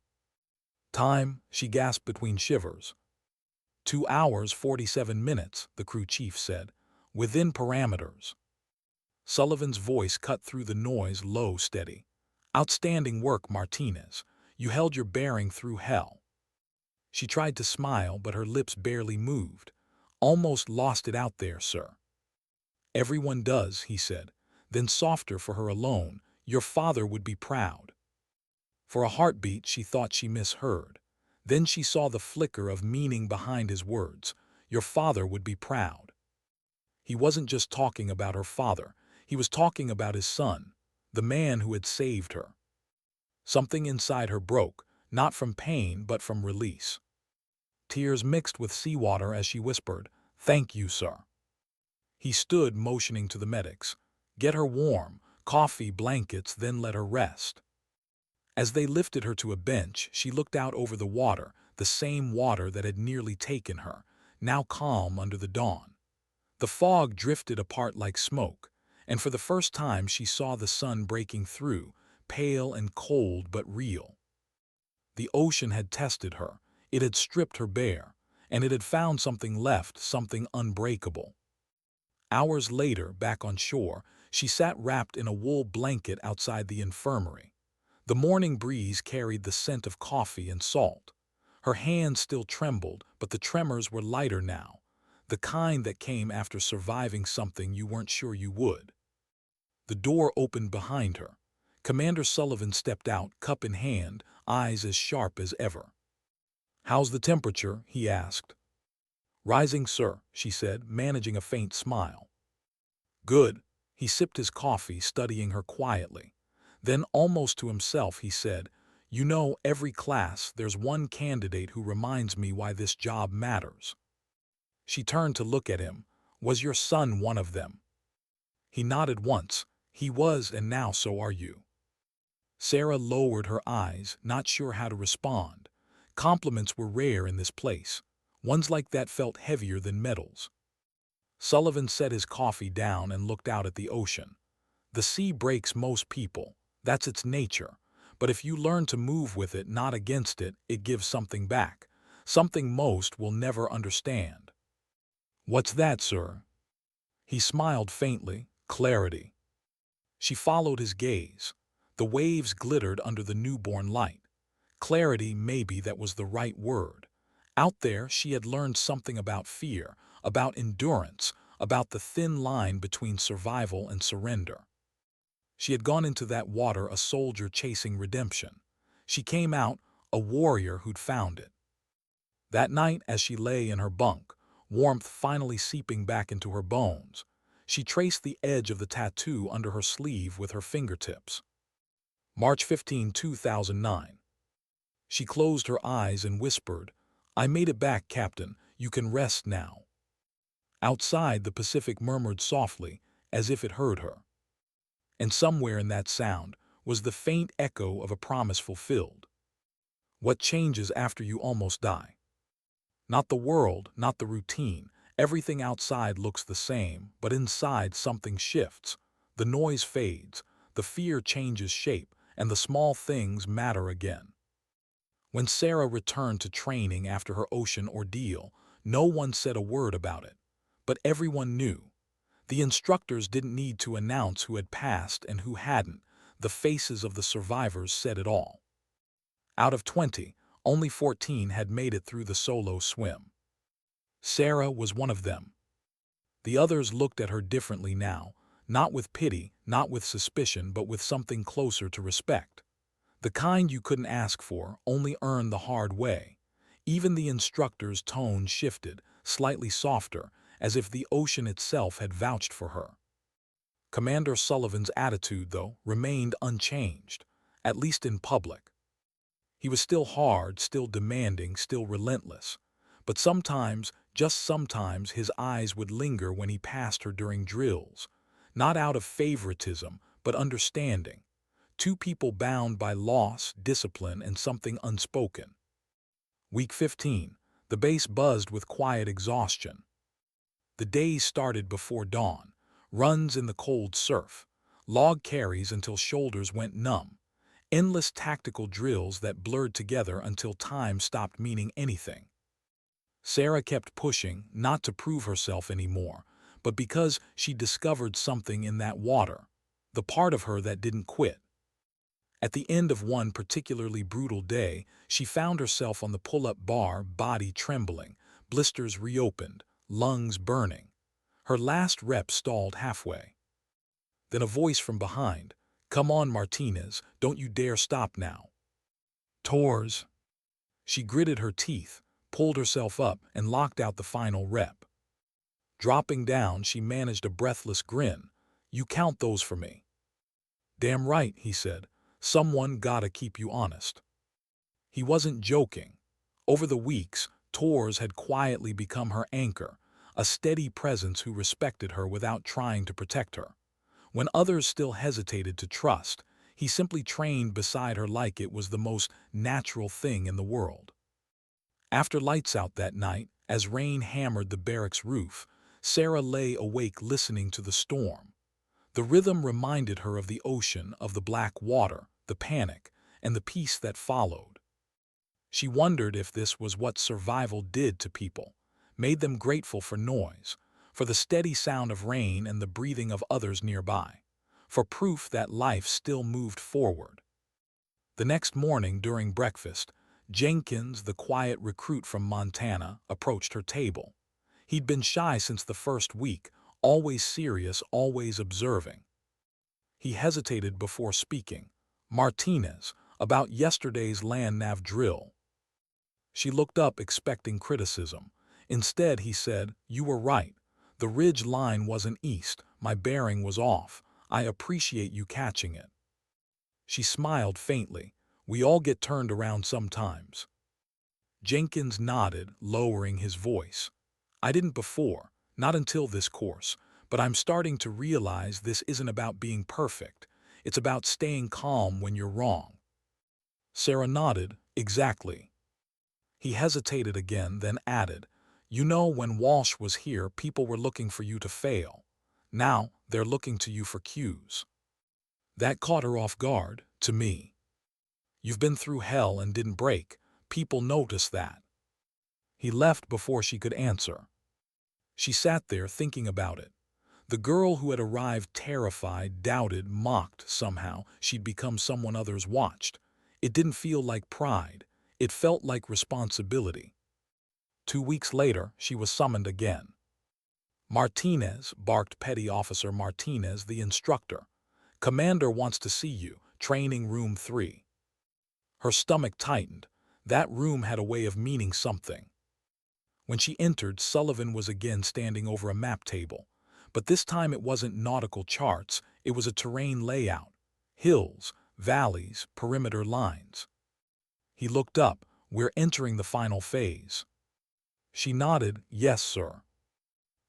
Time, she gasped between shivers. 2 hours, 47 minutes, the crew chief said. Within parameters. Sullivan's voice cut through the noise, low, steady. Outstanding work, Martinez. You held your bearing through hell. She tried to smile, but her lips barely moved. Almost lost it out there, sir. Everyone does, he said. Then softer for her alone, your father would be proud. For a heartbeat, she thought she misheard. Then she saw the flicker of meaning behind his words. Your father would be proud. He wasn't just talking about her father. He was talking about his son, the man who had saved her. Something inside her broke, not from pain but from release. Tears mixed with seawater as she whispered, "Thank you, sir." He stood, motioning to the medics. "Get her warm, coffee, blankets, then let her rest." As they lifted her to a bench, she looked out over the water, the same water that had nearly taken her, now calm under the dawn. The fog drifted apart like smoke, and for the first time she saw the sun breaking through, pale and cold but real. The ocean had tested her, it had stripped her bare, and it had found something left, something unbreakable. Hours later, back on shore, she sat wrapped in a wool blanket outside the infirmary. The morning breeze carried the scent of coffee and salt. Her hands still trembled, but the tremors were lighter now, the kind that came after surviving something you weren't sure you would. The door opened behind her. Commander Sullivan stepped out, cup in hand, eyes as sharp as ever. "How's the temperature?" he asked. "Rising, sir," she said, managing a faint smile. "Good." He sipped his coffee, studying her quietly. Then, almost to himself, he said, "You know, every class there's one candidate who reminds me why this job matters." She turned to look at him. "Was your son one of them?" He nodded once. "He was, and now so are you." Sarah lowered her eyes, not sure how to respond. Compliments were rare in this place. Ones like that felt heavier than metals. Sullivan set his coffee down and looked out at the ocean. The sea breaks most people. That's its nature. But if you learn to move with it, not against it, it gives something back. Something most will never understand. "What's that, sir?" He smiled faintly. "Clarity." She followed his gaze. The waves glittered under the newborn light. Clarity, maybe that was the right word. Out there, she had learned something about fear, about endurance, about the thin line between survival and surrender. She had gone into that water a soldier chasing redemption. She came out a warrior who'd found it. That night, as she lay in her bunk, warmth finally seeping back into her bones, she traced the edge of the tattoo under her sleeve with her fingertips. March 15, 2009. She closed her eyes and whispered, "I made it back, Captain. You can rest now." Outside, the Pacific murmured softly, as if it heard her. And somewhere in that sound was the faint echo of a promise fulfilled. What changes after you almost die? Not the world, not the routine. Everything outside looks the same, but inside something shifts. The noise fades, the fear changes shape, and the small things matter again. When Sarah returned to training after her ocean ordeal, no one said a word about it. But everyone knew. The instructors didn't need to announce who had passed and who hadn't. The faces of the survivors said it all. Out of 20, only 14 had made it through the solo swim. Sarah was one of them. The others looked at her differently now, not with pity, not with suspicion, but with something closer to respect. The kind you couldn't ask for, only earn the hard way. Even the instructor's tone shifted, slightly softer, as if the ocean itself had vouched for her. Commander Sullivan's attitude, though, remained unchanged, at least in public. He was still hard, still demanding, still relentless. But sometimes, just sometimes, his eyes would linger when he passed her during drills. Not out of favoritism, but understanding. Two people bound by loss, discipline, and something unspoken. Week 15. The base buzzed with quiet exhaustion. The days started before dawn, runs in the cold surf, log carries until shoulders went numb, endless tactical drills that blurred together until time stopped meaning anything. Sarah kept pushing, not to prove herself anymore, but because she discovered something in that water, the part of her that didn't quit. At the end of one particularly brutal day, she found herself on the pull-up bar, body trembling, blisters reopened, lungs burning. Her last rep stalled halfway. Then a voice from behind, "Come on, Martinez, don't you dare stop now." Tours. She gritted her teeth, pulled herself up, and locked out the final rep. Dropping down, she managed a breathless grin. "You count those for me." "Damn right," he said. "Someone gotta keep you honest." He wasn't joking. Over the weeks, Tours had quietly become her anchor, a steady presence who respected her without trying to protect her. When others still hesitated to trust, he simply trained beside her like it was the most natural thing in the world. After lights out that night, as rain hammered the barracks roof, Sarah lay awake listening to the storm. The rhythm reminded her of the ocean, of the black water, the panic, and the peace that followed. She wondered if this was what survival did to people, made them grateful for noise, for the steady sound of rain and the breathing of others nearby, for proof that life still moved forward. The next morning during breakfast, Jenkins, the quiet recruit from Montana, approached her table. He'd been shy since the first week, always serious, always observing. He hesitated before speaking. "Martinez, about yesterday's land nav drill." She looked up expecting criticism. Instead, he said, "You were right. The ridge line wasn't east. My bearing was off. I appreciate you catching it." She smiled faintly. "We all get turned around sometimes." Jenkins nodded, lowering his voice. "I didn't before, not until this course, but I'm starting to realize this isn't about being perfect. It's about staying calm when you're wrong." Sarah nodded, "Exactly." He hesitated again, then added, "You know, when Walsh was here, people were looking for you to fail. Now, they're looking to you for cues." That caught her off guard, to me. "You've been through hell and didn't break. People notice that." He left before she could answer. She sat there thinking about it. The girl who had arrived terrified, doubted, mocked somehow she'd become someone others watched. It didn't feel like pride. It felt like responsibility. 2 weeks later, she was summoned again. "Martinez," barked Petty Officer Martinez, the instructor. "Commander wants to see you, training room 3. Her stomach tightened. That room had a way of meaning something. When she entered, Sullivan was again standing over a map table. But this time it wasn't nautical charts, it was a terrain layout. Hills, valleys, perimeter lines. He looked up. "We're entering the final phase." She nodded, "Yes, sir."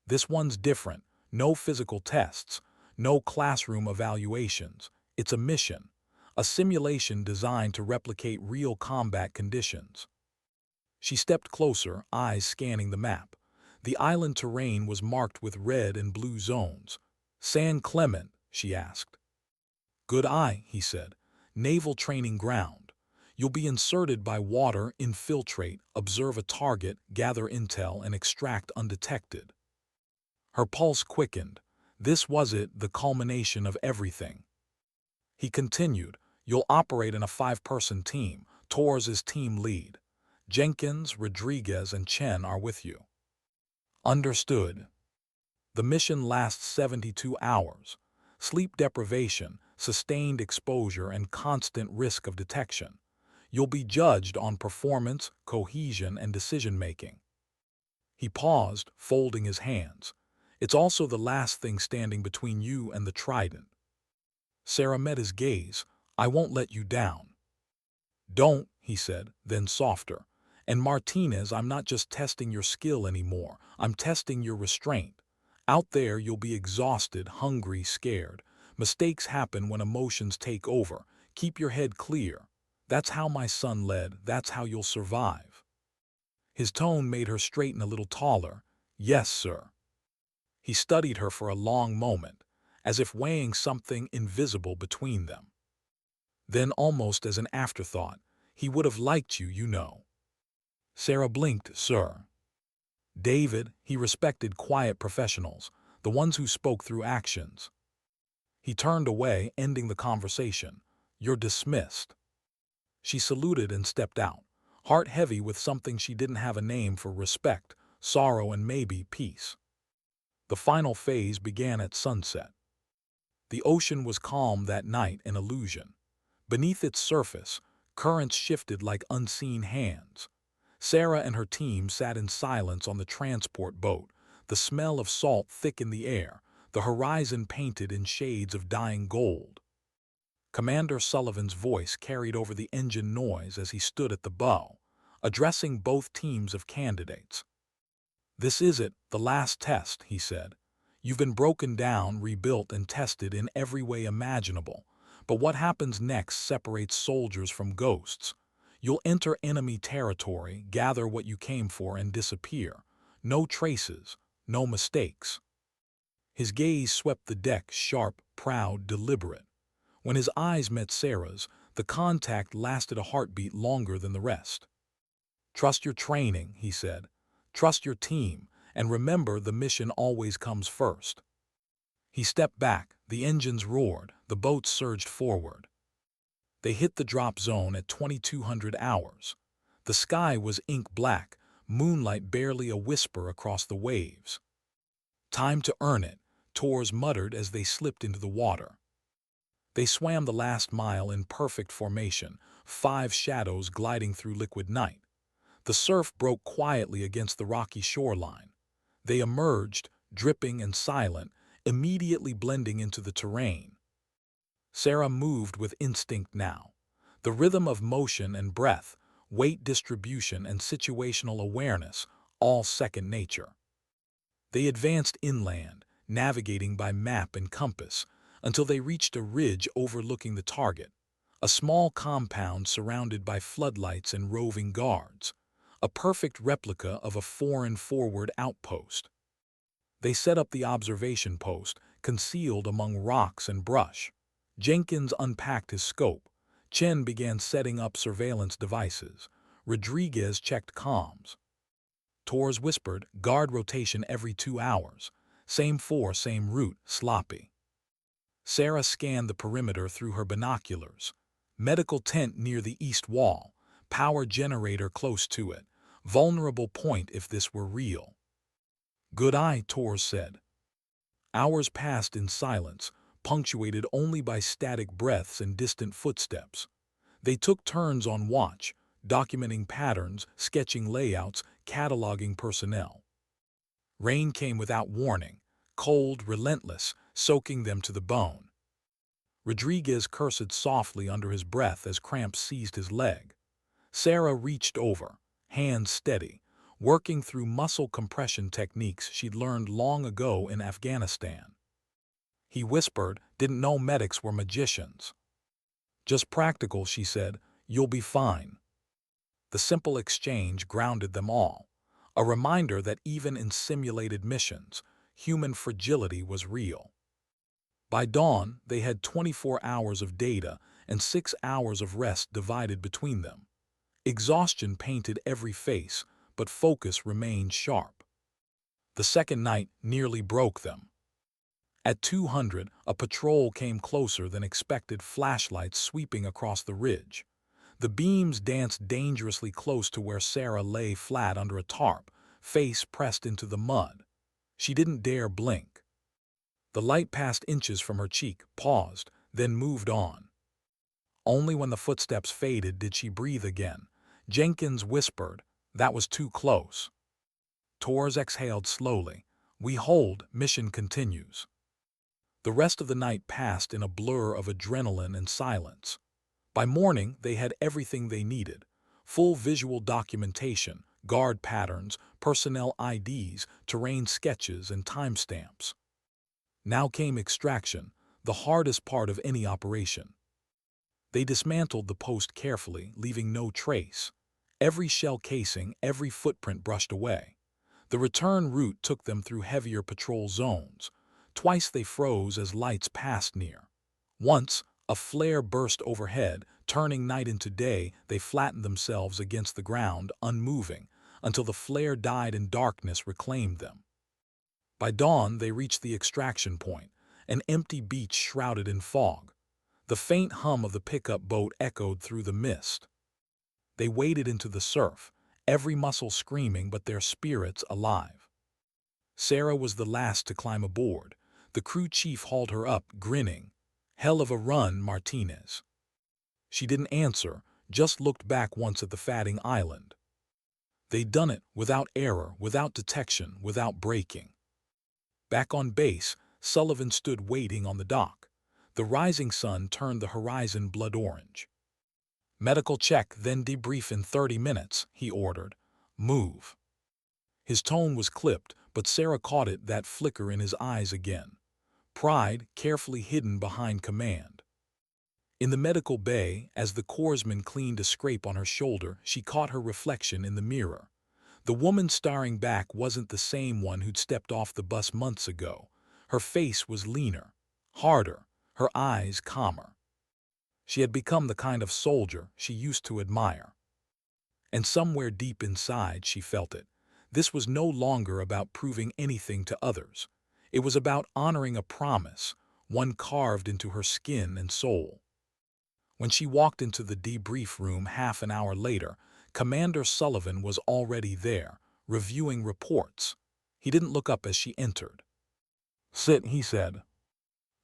"This one's different. No physical tests. No classroom evaluations. It's a mission. A simulation designed to replicate real combat conditions." She stepped closer, eyes scanning the map. The island terrain was marked with red and blue zones. "San Clemente?" she asked. "Good eye," he said. "Naval training ground. You'll be inserted by water, infiltrate, observe a target, gather intel, and extract undetected." Her pulse quickened. This was it, the culmination of everything. He continued, "You'll operate in a 5-person team. Torres is team lead. Jenkins, Rodriguez, and Chen are with you." "Understood." The mission lasts 72 hours. Sleep deprivation, sustained exposure, and constant risk of detection. You'll be judged on performance, cohesion, and decision-making. He paused, folding his hands. "It's also the last thing standing between you and the Trident." Sarah met his gaze. "I won't let you down." "Don't," he said, then softer. "And Martinez, I'm not just testing your skill anymore. I'm testing your restraint. Out there, you'll be exhausted, hungry, scared. Mistakes happen when emotions take over. Keep your head clear. That's how my son led. That's how you'll survive." His tone made her straighten a little taller. Yes, sir. He studied her for a long moment, as if weighing something invisible between them. Then, almost as an afterthought, he would have liked you, you know. Sarah blinked, sir. David, he respected quiet professionals, the ones who spoke through actions. He turned away, ending the conversation. You're dismissed. She saluted and stepped out, heart heavy with something she didn't have a name for: respect, sorrow, and maybe peace. The final phase began at sunset. The ocean was calm that night, an illusion. Beneath its surface, currents shifted like unseen hands. Sarah and her team sat in silence on the transport boat, the smell of salt thick in the air, the horizon painted in shades of dying gold. Commander Sullivan's voice carried over the engine noise as he stood at the bow, addressing both teams of candidates. This is it, the last test, he said. You've been broken down, rebuilt, and tested in every way imaginable, but what happens next separates soldiers from ghosts. You'll enter enemy territory, gather what you came for, and disappear. No traces, no mistakes. His gaze swept the deck, sharp, proud, deliberate. When his eyes met Sarah's, the contact lasted a heartbeat longer than the rest. Trust your training, he said. Trust your team, and remember, the mission always comes first. He stepped back, the engines roared, the boat surged forward. They hit the drop zone at 2200 hours. The sky was ink black, moonlight barely a whisper across the waves. Time to earn it, Torres muttered as they slipped into the water. They swam the last mile in perfect formation, 5 shadows gliding through liquid night. The surf broke quietly against the rocky shoreline. They emerged, dripping and silent, immediately blending into the terrain. Sarah moved with instinct now. The rhythm of motion and breath, weight distribution and situational awareness, all second nature. They advanced inland, navigating by map and compass, until they reached a ridge overlooking the target, a small compound surrounded by floodlights and roving guards, a perfect replica of a foreign forward outpost. They set up the observation post, concealed among rocks and brush. Jenkins unpacked his scope. Chen began setting up surveillance devices. Rodriguez checked comms. Torres whispered, guard rotation every 2 hours. Same force, same route, sloppy. Sarah scanned the perimeter through her binoculars. Medical tent near the east wall. Power generator close to it. Vulnerable point if this were real. Good eye, Torres said. Hours passed in silence, punctuated only by static breaths and distant footsteps. They took turns on watch, documenting patterns, sketching layouts, cataloging personnel. Rain came without warning, cold, relentless, soaking them to the bone. Rodriguez cursed softly under his breath as cramps seized his leg. Sarah reached over, hands steady, working through muscle compression techniques she'd learned long ago in Afghanistan. He whispered, didn't know medics were magicians. Just practical, she said, you'll be fine. The simple exchange grounded them all, a reminder that even in simulated missions, human fragility was real. By dawn, they had 24 hours of data and 6 hours of rest divided between them. Exhaustion painted every face, but focus remained sharp. The second night nearly broke them. At 200, a patrol came closer than expected, flashlights sweeping across the ridge. The beams danced dangerously close to where Sarah lay flat under a tarp, face pressed into the mud. She didn't dare blink. The light passed inches from her cheek, paused, then moved on. Only when the footsteps faded did she breathe again. Jenkins whispered, that was too close. Torres exhaled slowly. We hold, mission continues. The rest of the night passed in a blur of adrenaline and silence. By morning, they had everything they needed: full visual documentation, guard patterns, personnel IDs, terrain sketches, and timestamps. Now came extraction, the hardest part of any operation. They dismantled the post carefully, leaving no trace. Every shell casing, every footprint brushed away. The return route took them through heavier patrol zones. Twice they froze as lights passed near. Once, a flare burst overhead, turning night into day. They flattened themselves against the ground, unmoving, until the flare died and darkness reclaimed them. By dawn, they reached the extraction point, an empty beach shrouded in fog. The faint hum of the pickup boat echoed through the mist. They waded into the surf, every muscle screaming but their spirits alive. Sarah was the last to climb aboard. The crew chief hauled her up, grinning. "Hell of a run, Martinez." She didn't answer, just looked back once at the fatting island. They'd done it, without error, without detection, without breaking. Back on base, Sullivan stood waiting on the dock. The rising sun turned the horizon blood orange. "Medical check, then debrief in 30 minutes, he ordered. "Move." His tone was clipped, but Sarah caught it, that flicker in his eyes again. Pride carefully hidden behind command. In the medical bay, as the corpsman cleaned a scrape on her shoulder, she caught her reflection in the mirror. The woman staring back wasn't the same one who'd stepped off the bus months ago. Her face was leaner, harder, her eyes calmer. She had become the kind of soldier she used to admire. And somewhere deep inside she felt it. This was no longer about proving anything to others. It was about honoring a promise, one carved into her skin and soul. When she walked into the debrief room half an hour later, Commander Sullivan was already there, reviewing reports. He didn't look up as she entered. "Sit," he said.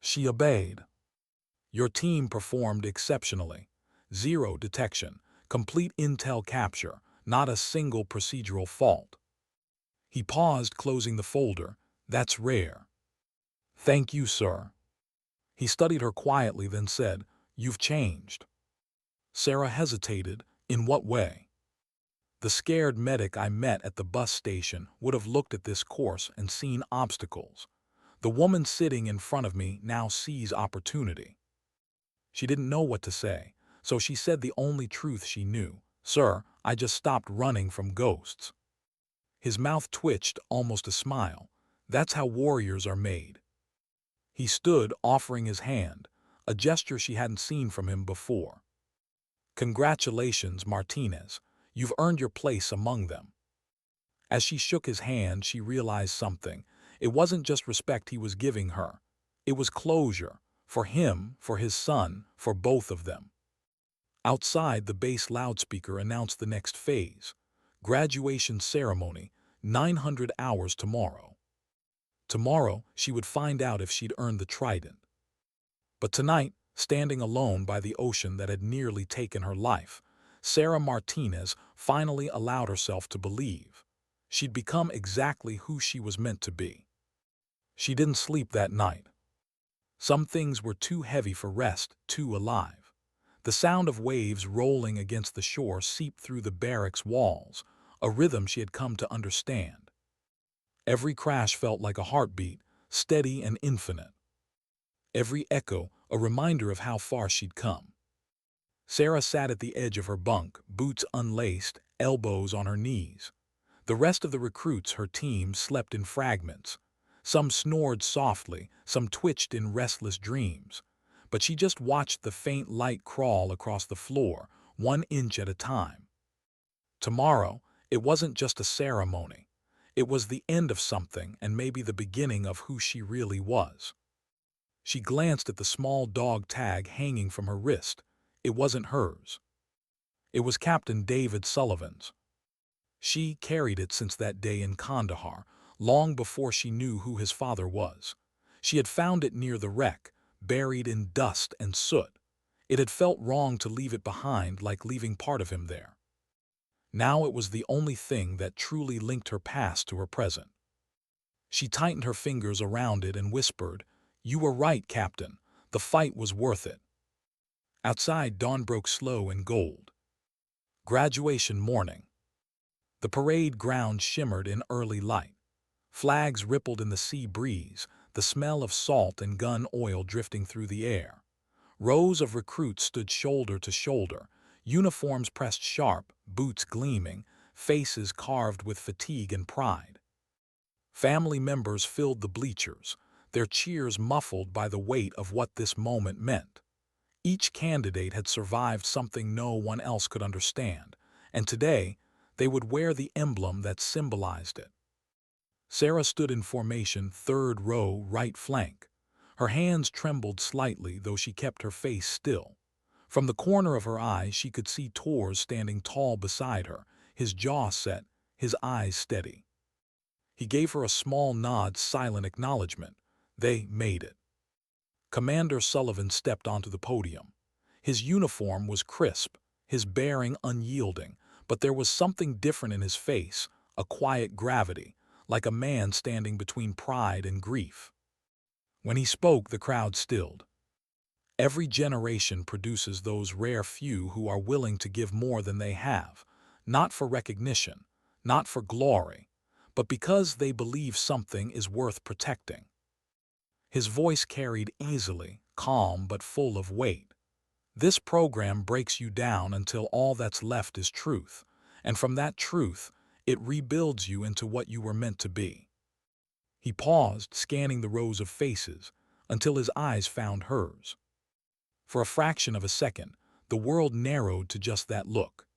She obeyed. "Your team performed exceptionally. Zero detection, complete intel capture, not a single procedural fault." He paused, closing the folder. "That's rare." "Thank you, sir." He studied her quietly, then said, "You've changed." Sarah hesitated. "In what way?" "The scared medic I met at the bus station would have looked at this course and seen obstacles. The woman sitting in front of me now sees opportunity." She didn't know what to say, so she said the only truth she knew. "Sir, I just stopped running from ghosts." His mouth twitched, almost a smile. "That's how warriors are made." He stood, offering his hand, a gesture she hadn't seen from him before. "Congratulations, Martinez. You've earned your place among them." As she shook his hand, she realized something. It wasn't just respect he was giving her. It was closure. For him, for his son, for both of them. Outside, the base loudspeaker announced the next phase. Graduation ceremony, 900 hours tomorrow. Tomorrow, she would find out if she'd earned the trident. But tonight, standing alone by the ocean that had nearly taken her life, Sarah Martinez finally allowed herself to believe. She'd become exactly who she was meant to be. She didn't sleep that night. Some things were too heavy for rest, too alive. The sound of waves rolling against the shore seeped through the barracks walls, a rhythm she had come to understand. Every crash felt like a heartbeat, steady and infinite. Every echo, a reminder of how far she'd come. Sarah sat at the edge of her bunk, boots unlaced, elbows on her knees. The rest of the recruits, her team, slept in fragments. Some snored softly, some twitched in restless dreams. But she just watched the faint light crawl across the floor, 1 inch at a time. Tomorrow, it wasn't just a ceremony. It was the end of something, and maybe the beginning of who she really was. She glanced at the small dog tag hanging from her wrist. It wasn't hers. It was Captain David Sullivan's. She carried it since that day in Kandahar, long before she knew who his father was. She had found it near the wreck, buried in dust and soot. It had felt wrong to leave it behind, like leaving part of him there. Now it was the only thing that truly linked her past to her present. She tightened her fingers around it and whispered, "You were right, Captain. The fight was worth it." Outside, dawn broke slow in gold. Graduation morning. The parade ground shimmered in early light. Flags rippled in the sea breeze, the smell of salt and gun oil drifting through the air. Rows of recruits stood shoulder to shoulder, Uniforms pressed sharp, boots gleaming, faces carved with fatigue and pride. Family members filled the bleachers, their cheers muffled by the weight of what this moment meant. Each candidate had survived something no one else could understand, and today they would wear the emblem that symbolized it. Sarah stood in formation, third row, right flank. Her hands trembled slightly, though she kept her face still. From the corner of her eye, she could see Tors standing tall beside her, his jaw set, his eyes steady. He gave her a small nod, silent acknowledgement. They made it. Commander Sullivan stepped onto the podium. His uniform was crisp, his bearing unyielding, but there was something different in his face, a quiet gravity, like a man standing between pride and grief. When he spoke, the crowd stilled. Every generation produces those rare few who are willing to give more than they have, not for recognition, not for glory, but because they believe something is worth protecting. His voice carried easily, calm but full of weight. This program breaks you down until all that's left is truth, and from that truth, it rebuilds you into what you were meant to be. He paused, scanning the rows of faces, until his eyes found hers. For a fraction of a second, the world narrowed to just that look.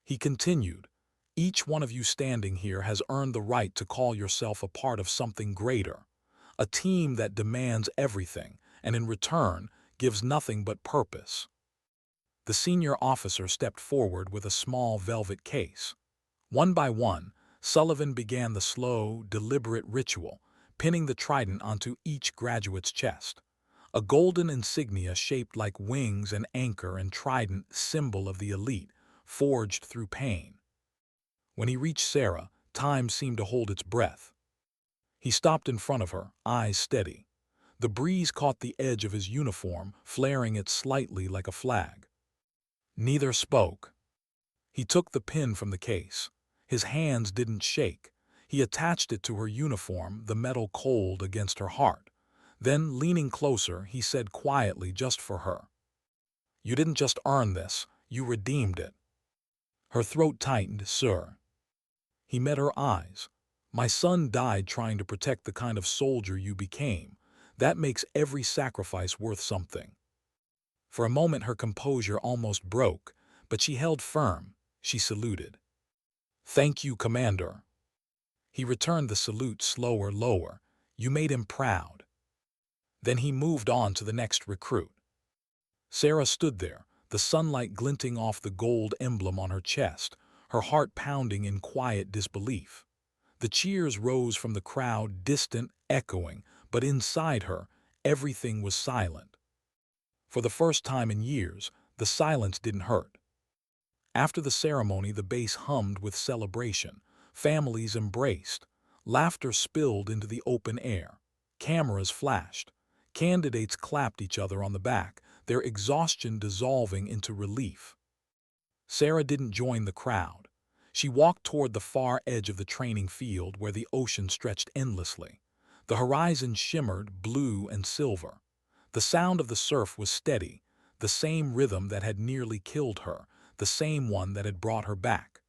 He continued, "Each one of you standing here has earned the right to call yourself a part of something greater, a team that demands everything, and in return, gives nothing but purpose." The senior officer stepped forward with a small velvet case. One by one, Sullivan began the slow, deliberate ritual, pinning the trident onto each graduate's chest. A golden insignia shaped like wings, an anchor and trident, symbol of the elite, forged through pain. When he reached Sarah, time seemed to hold its breath. He stopped in front of her, eyes steady. The breeze caught the edge of his uniform, flaring it slightly like a flag. Neither spoke. He took the pin from the case. His hands didn't shake. He attached it to her uniform, the metal cold against her heart. Then, leaning closer, he said quietly, just for her, "You didn't just earn this, you redeemed it." Her throat tightened. "Sir." He met her eyes. "My son died trying to protect the kind of soldier you became. That makes every sacrifice worth something." For a moment her composure almost broke, but she held firm. She saluted. "Thank you, Commander." He returned the salute, slower, lower. "You made him proud." Then he moved on to the next recruit. Sarah stood there, the sunlight glinting off the gold emblem on her chest, her heart pounding in quiet disbelief. The cheers rose from the crowd, distant, echoing, but inside her, everything was silent. For the first time in years, the silence didn't hurt. After the ceremony, the bass hummed with celebration. Families embraced. Laughter spilled into the open air. Cameras flashed. Candidates clapped each other on the back, their exhaustion dissolving into relief. Sarah didn't join the crowd. She walked toward the far edge of the training field where the ocean stretched endlessly. The horizon shimmered blue and silver. The sound of the surf was steady, the same rhythm that had nearly killed her, the same one that had brought her back.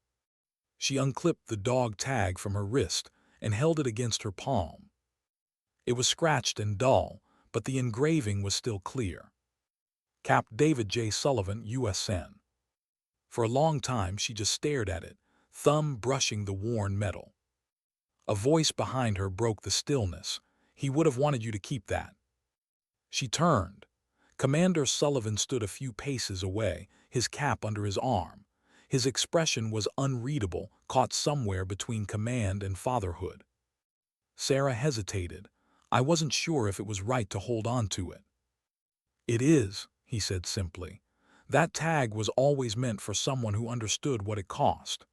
She unclipped the dog tag from her wrist and held it against her palm. It was scratched and dull, but the engraving was still clear. Cap David J. Sullivan, USN. For a long time she just stared at it, thumb brushing the worn metal. A voice behind her broke the stillness. "He would have wanted you to keep that." She turned. Commander Sullivan stood a few paces away, his cap under his arm. His expression was unreadable, caught somewhere between command and fatherhood. Sarah hesitated. "I wasn't sure if it was right to hold on to it." "It is," he said simply. "That tag was always meant for someone who understood what it cost."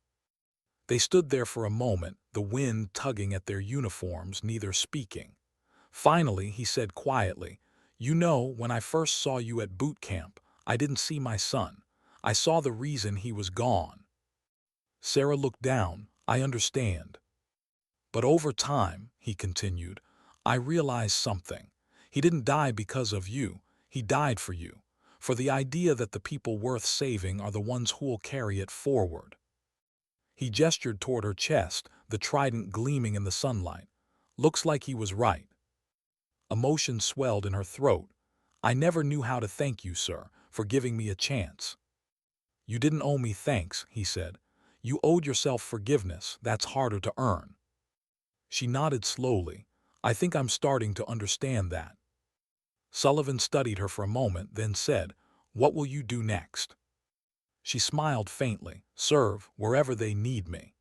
They stood there for a moment, the wind tugging at their uniforms, neither speaking. Finally, he said quietly, "You know, when I first saw you at boot camp, I didn't see my son. I saw the reason he was gone." Sarah looked down. "I understand. But over time," he continued, "I realized something. He didn't die because of you. He died for you. for the idea that the people worth saving are the ones who'll carry it forward. He gestured toward her chest, the trident gleaming in the sunlight. Looks like he was right. Emotion swelled in her throat. I never knew how to thank you, sir, for giving me a chance. You didn't owe me thanks, he said. You owed yourself forgiveness. That's harder to earn. She nodded slowly. I think I'm starting to understand that. Sullivan studied her for a moment, then said, What will you do next? She smiled faintly. Serve wherever they need me.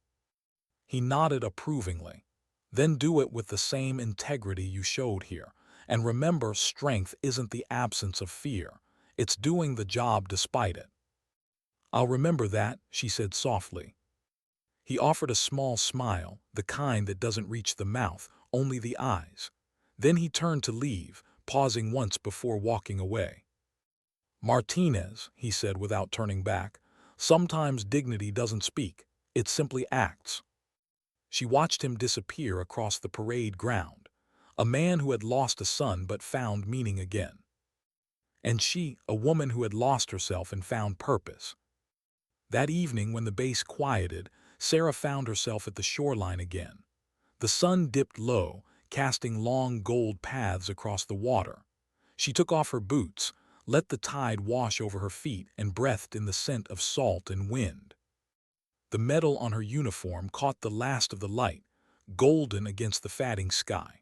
He nodded approvingly. Then do it with the same integrity you showed here. And remember, strength isn't the absence of fear. It's doing the job despite it. I'll remember that, she said softly. He offered a small smile, the kind that doesn't reach the mouth, only the eyes. Then he turned to leave, pausing once before walking away. Martinez, he said without turning back, sometimes dignity doesn't speak, it simply acts. She watched him disappear across the parade ground, a man who had lost a son but found meaning again. And she, a woman who had lost herself and found purpose. That evening, when the base quieted, Sarah found herself at the shoreline again. The sun dipped low, casting long gold paths across the water. She took off her boots, let the tide wash over her feet, and breathed in the scent of salt and wind. The metal on her uniform caught the last of the light, golden against the fading sky.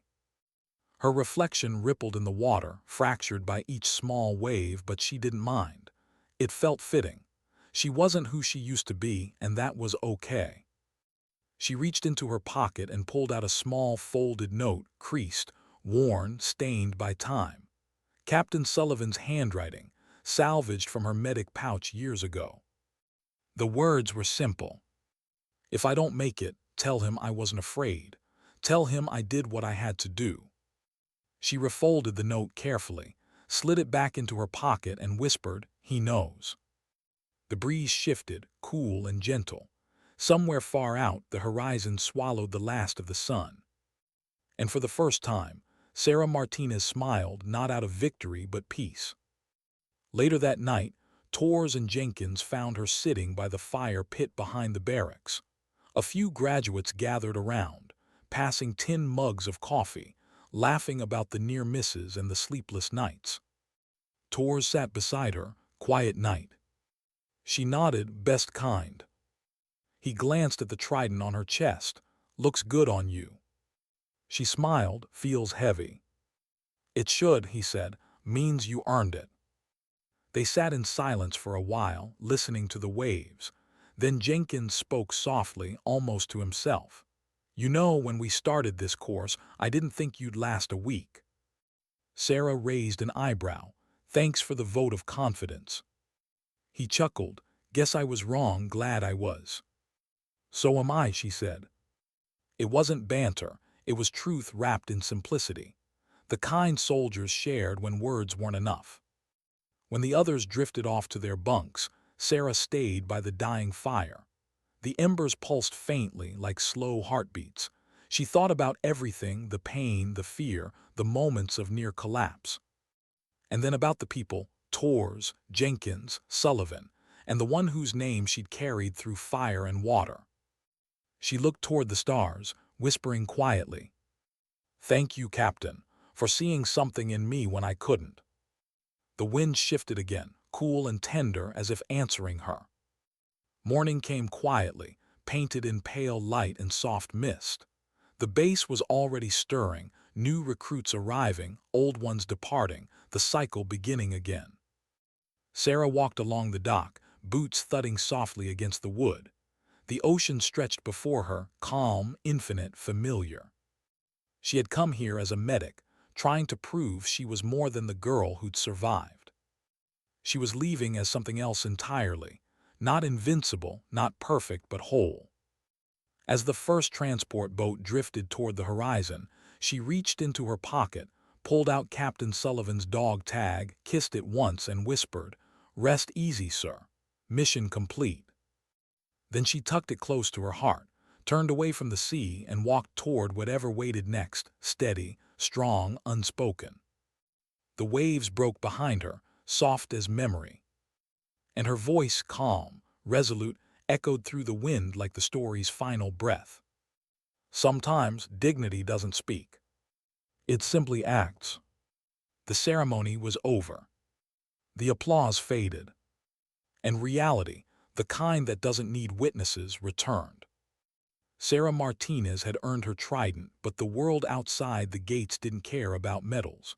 Her reflection rippled in the water, fractured by each small wave, but she didn't mind. It felt fitting. She wasn't who she used to be, and that was okay. She reached into her pocket and pulled out a small folded note, creased, worn, stained by time. Captain Sullivan's handwriting, salvaged from her medic pouch years ago. The words were simple. If I don't make it, tell him I wasn't afraid. Tell him I did what I had to do. She refolded the note carefully, slid it back into her pocket and whispered, He knows. The breeze shifted, cool and gentle. Somewhere far out, the horizon swallowed the last of the sun. And for the first time, Sarah Martinez smiled, not out of victory but peace. Later that night, Torres and Jenkins found her sitting by the fire pit behind the barracks. A few graduates gathered around, passing tin mugs of coffee, laughing about the near misses and the sleepless nights. Torres sat beside her, quiet night. She nodded, best kind. He glanced at the trident on her chest. Looks good on you. She smiled, feels heavy. It should, he said, means you earned it. They sat in silence for a while, listening to the waves. Then Jenkins spoke softly, almost to himself. You know, when we started this course, I didn't think you'd last a week. Sarah raised an eyebrow. Thanks for the vote of confidence. He chuckled. Guess I was wrong, glad I was. So am I, she said. It wasn't banter, it was truth wrapped in simplicity. The kind soldiers shared when words weren't enough. When the others drifted off to their bunks, Sarah stayed by the dying fire. The embers pulsed faintly like slow heartbeats. She thought about everything, the pain, the fear, the moments of near collapse. And then about the people, Torres, Jenkins, Sullivan, and the one whose name she'd carried through fire and water. She looked toward the stars, whispering quietly, Thank you, Captain, for seeing something in me when I couldn't. The wind shifted again, cool and tender as if answering her. Morning came quietly, painted in pale light and soft mist. The base was already stirring, new recruits arriving, old ones departing, the cycle beginning again. Sarah walked along the dock, boots thudding softly against the wood. The ocean stretched before her, calm, infinite, familiar. She had come here as a medic, trying to prove she was more than the girl who'd survived. She was leaving as something else entirely, not invincible, not perfect, but whole. As the first transport boat drifted toward the horizon, she reached into her pocket, pulled out Captain Sullivan's dog tag, kissed it once and whispered, Rest easy, sir. Mission complete. Then she tucked it close to her heart, turned away from the sea and walked toward whatever waited next, steady, strong, unspoken. The waves broke behind her, soft as memory. And her voice, calm, resolute, echoed through the wind like the story's final breath. Sometimes dignity doesn't speak. It simply acts. The ceremony was over. The applause faded. And reality, the kind that doesn't need witnesses, returned. Sarah Martinez had earned her trident, but the world outside the gates didn't care about medals.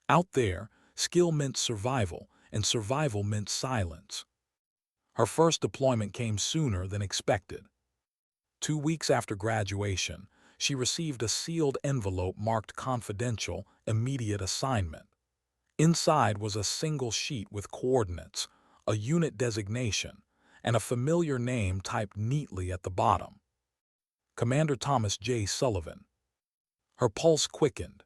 Out there, skill meant survival, and survival meant silence. Her first deployment came sooner than expected. 2 weeks after graduation, she received a sealed envelope marked confidential, immediate assignment. Inside was a single sheet with coordinates, a unit designation, and a familiar name typed neatly at the bottom. Commander Thomas J. Sullivan. Her pulse quickened.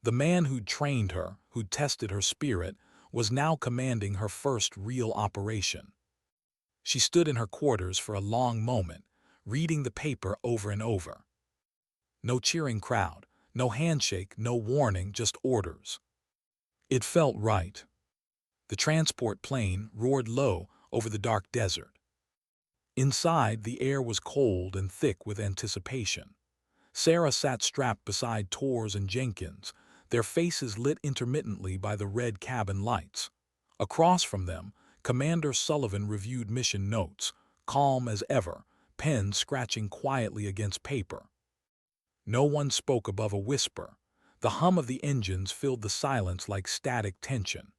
The man who'd trained her, who'd tested her spirit, was now commanding her first real operation. She stood in her quarters for a long moment, reading the paper over and over. No cheering crowd, no handshake, no warning, just orders. It felt right. The transport plane roared low over the dark desert. Inside, the air was cold and thick with anticipation. Sarah sat strapped beside Torres and Jenkins, their faces lit intermittently by the red cabin lights. Across from them, Commander Sullivan reviewed mission notes, calm as ever, pen scratching quietly against paper. No one spoke above a whisper. The hum of the engines filled the silence like static tension.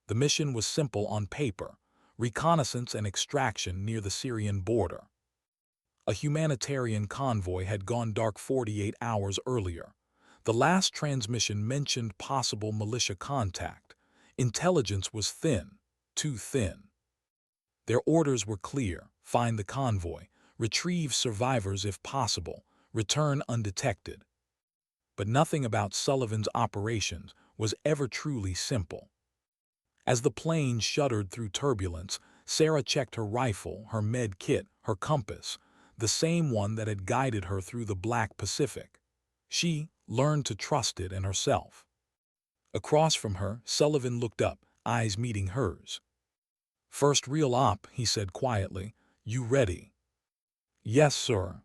The mission was simple on paper: reconnaissance and extraction near the Syrian border. A humanitarian convoy had gone dark 48 hours earlier. The last transmission mentioned possible militia contact. Intelligence was thin, too thin. Their orders were clear: find the convoy, retrieve survivors if possible, return undetected. But nothing about Sullivan's operations was ever truly simple. As the plane shuddered through turbulence, Sarah checked her rifle, her med kit, her compass, the same one that had guided her through the Black Pacific. She learned to trust it and herself. Across from her, Sullivan looked up, eyes meeting hers. "First real op," he said quietly. "You ready?" "Yes, sir."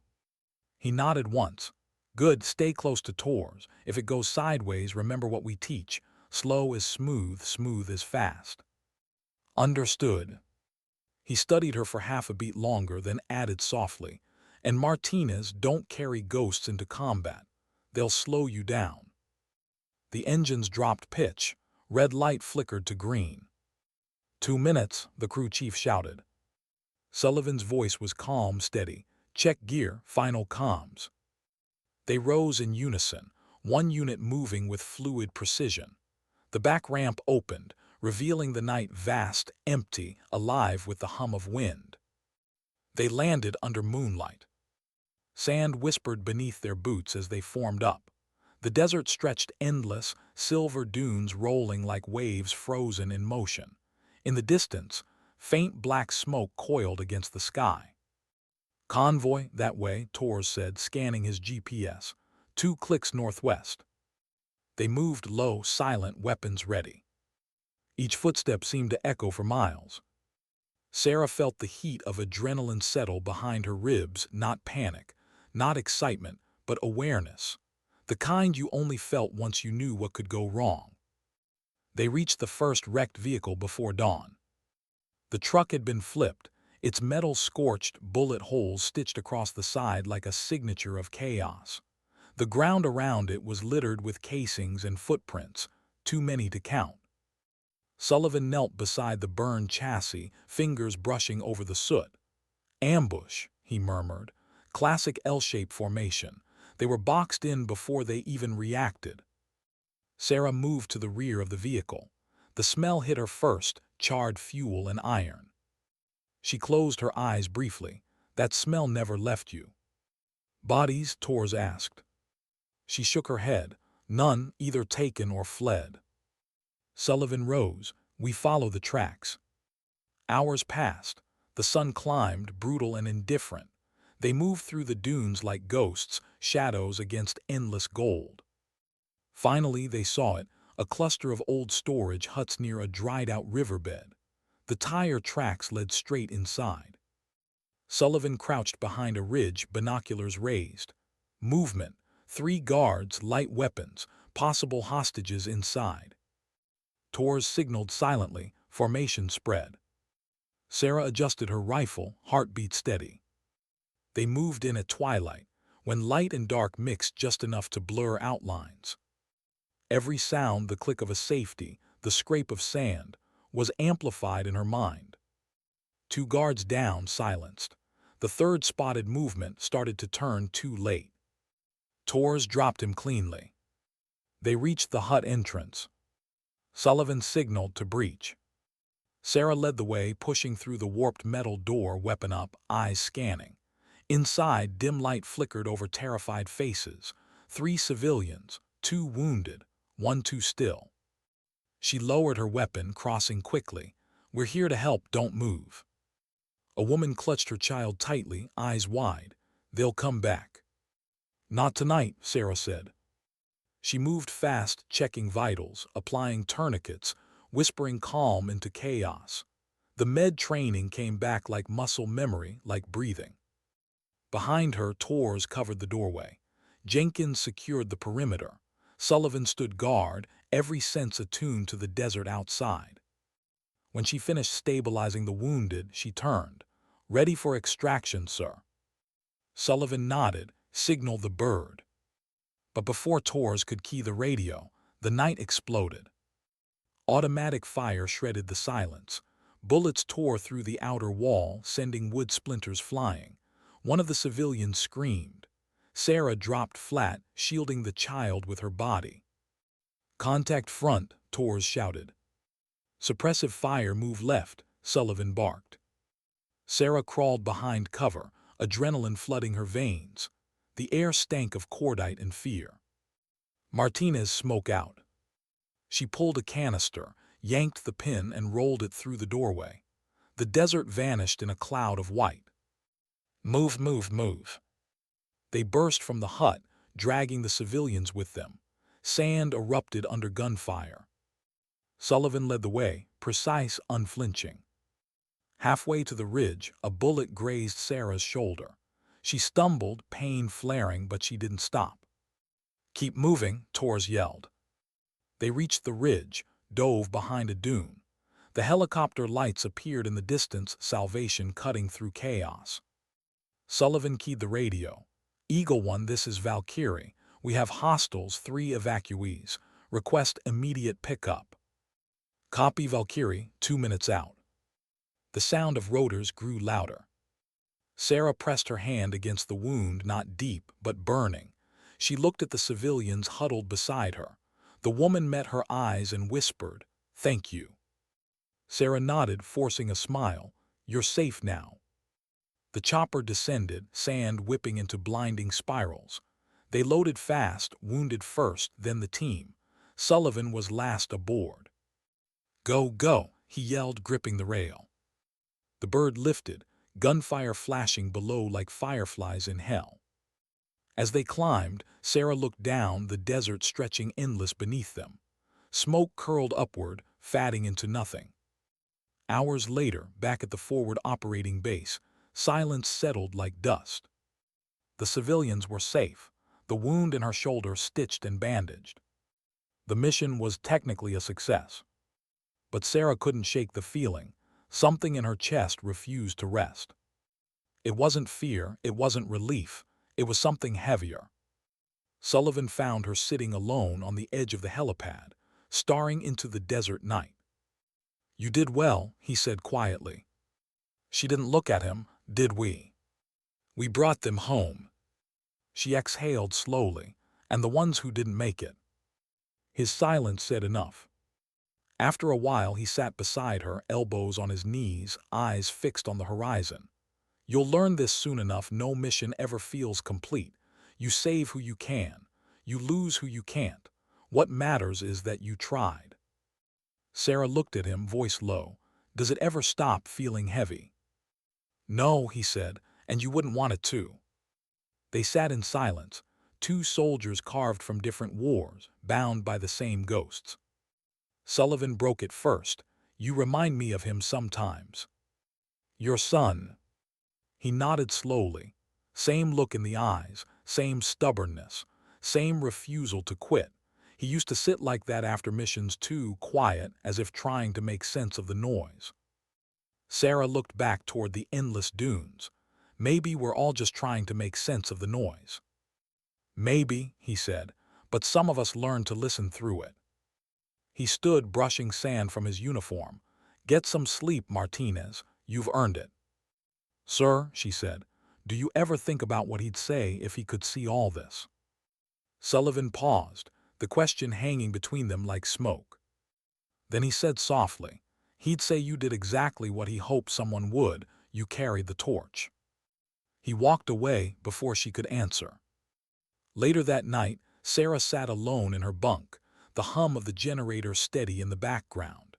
He nodded once. "Good, stay close to Torres. If it goes sideways, remember what we teach. Slow is smooth, smooth is fast." "Understood." He studied her for half a beat longer, then added softly, "And Martinez, don't carry ghosts into combat. They'll slow you down." The engines dropped pitch. Red light flickered to green. 2 minutes, the crew chief shouted. Sullivan's voice was calm, steady. "Check gear, final comms." They rose in unison, one unit moving with fluid precision. The back ramp opened, revealing the night vast, empty, alive with the hum of wind. They landed under moonlight. Sand whispered beneath their boots as they formed up. The desert stretched endless, silver dunes rolling like waves frozen in motion. In the distance, faint black smoke coiled against the sky. "Convoy, that way," Torres said, scanning his GPS. 2 clicks northwest. They moved low, silent, weapons ready. Each footstep seemed to echo for miles. Sarah felt the heat of adrenaline settle behind her ribs, not panic, not excitement, but awareness. The kind you only felt once you knew what could go wrong. They reached the first wrecked vehicle before dawn. The truck had been flipped, its metal scorched, bullet holes stitched across the side like a signature of chaos. The ground around it was littered with casings and footprints, too many to count. Sullivan knelt beside the burned chassis, fingers brushing over the soot. "Ambush," he murmured. "Classic L-shaped formation. They were boxed in before they even reacted." Sarah moved to the rear of the vehicle. The smell hit her first, charred fuel and iron. She closed her eyes briefly. "That smell never left you." "Bodies?" Torres asked. She shook her head. "None, either taken or fled." Sullivan rose. "We follow the tracks." Hours passed. The sun climbed, brutal and indifferent. They moved through the dunes like ghosts, shadows against endless gold. Finally, they saw it, a cluster of old storage huts near a dried-out riverbed. The tire tracks led straight inside. Sullivan crouched behind a ridge, binoculars raised. Movement, 3 guards, light weapons, possible hostages inside. Torres signaled silently, formation spread. Sarah adjusted her rifle, heartbeat steady. They moved in at twilight, when light and dark mixed just enough to blur outlines. Every sound, the click of a safety, the scrape of sand, was amplified in her mind. 2 guards down, silenced. The third spotted movement, started to turn too late. Torres dropped him cleanly. They reached the hut entrance. Sullivan signaled to breach. Sarah led the way, pushing through the warped metal door, weapon up, eyes scanning. Inside, dim light flickered over terrified faces. 3 civilians, 2 wounded, 1 too still. She lowered her weapon, crossing quickly. "We're here to help, don't move." A woman clutched her child tightly, eyes wide. "They'll come back." "Not tonight," Sarah said. She moved fast, checking vitals, applying tourniquets, whispering calm into chaos. The med training came back like muscle memory, like breathing. Behind her, Torres covered the doorway. Jenkins secured the perimeter. Sullivan stood guard, every sense attuned to the desert outside. When she finished stabilizing the wounded, she turned. "Ready for extraction, sir." Sullivan nodded, signaled the bird. But before Torres could key the radio, the night exploded. Automatic fire shredded the silence. Bullets tore through the outer wall, sending wood splinters flying. One of the civilians screamed. Sarah dropped flat, shielding the child with her body. "Contact front," Torres shouted. "Suppressive fire, move left," Sullivan barked. Sarah crawled behind cover, adrenaline flooding her veins. The air stank of cordite and fear. Martinez spoke out. She pulled a canister, yanked the pin, and rolled it through the doorway. The desert vanished in a cloud of white. "Move, move, move." They burst from the hut, dragging the civilians with them. Sand erupted under gunfire. Sullivan led the way, precise, unflinching. Halfway to the ridge, a bullet grazed Sarah's shoulder. She stumbled, pain flaring, but she didn't stop. "Keep moving," Torres yelled. They reached the ridge, dove behind a dune. The helicopter lights appeared in the distance, salvation cutting through chaos. Sullivan keyed the radio. "Eagle 1, this is Valkyrie. We have hostiles, 3 evacuees. Request immediate pickup." "Copy, Valkyrie, 2 minutes out." The sound of rotors grew louder. Sarah pressed her hand against the wound, not deep, but burning. She looked at the civilians huddled beside her. The woman met her eyes and whispered, "Thank you." Sarah nodded, forcing a smile. "You're safe now." The chopper descended, sand whipping into blinding spirals. They loaded fast, wounded first, then the team. Sullivan was last aboard. "Go, go," he yelled, gripping the rail. The bird lifted, gunfire flashing below like fireflies in hell. As they climbed, Sarah looked down, the desert stretching endless beneath them. Smoke curled upward, fatting into nothing. Hours later, back at the forward operating base, silence settled like dust. The civilians were safe, the wound in her shoulder stitched and bandaged. The mission was technically a success. But Sarah couldn't shake the feeling. Something in her chest refused to rest. It wasn't fear, it wasn't relief, it was something heavier. Sullivan found her sitting alone on the edge of the helipad, staring into the desert night. "You did well," he said quietly. She didn't look at him. "Did we? We brought them home." She exhaled slowly, "And the ones who didn't make it." His silence said enough. After a while he sat beside her, elbows on his knees, eyes fixed on the horizon. "You'll learn this soon enough. No mission ever feels complete. You save who you can. You lose who you can't. What matters is that you tried." Sarah looked at him, voice low. "Does it ever stop feeling heavy?" "No," he said, "and you wouldn't want it to." They sat in silence, 2 soldiers carved from different wars, bound by the same ghosts. Sullivan broke it first. "You remind me of him sometimes." "Your son." He nodded slowly. Same look in the eyes, same stubbornness, same refusal to quit. He used to sit like that after missions too, quiet, as if trying to make sense of the noise. Sarah looked back toward the endless dunes. "Maybe we're all just trying to make sense of the noise." "Maybe," he said, "but some of us learn to listen through it." He stood brushing sand from his uniform. "Get some sleep, Martinez. You've earned it." "Sir," she said, "do you ever think about what he'd say if he could see all this?" Sullivan paused, the question hanging between them like smoke. Then he said softly, "He'd say you did exactly what he hoped someone would. You carried the torch." He walked away before she could answer. Later that night, Sarah sat alone in her bunk, the hum of the generator steady in the background.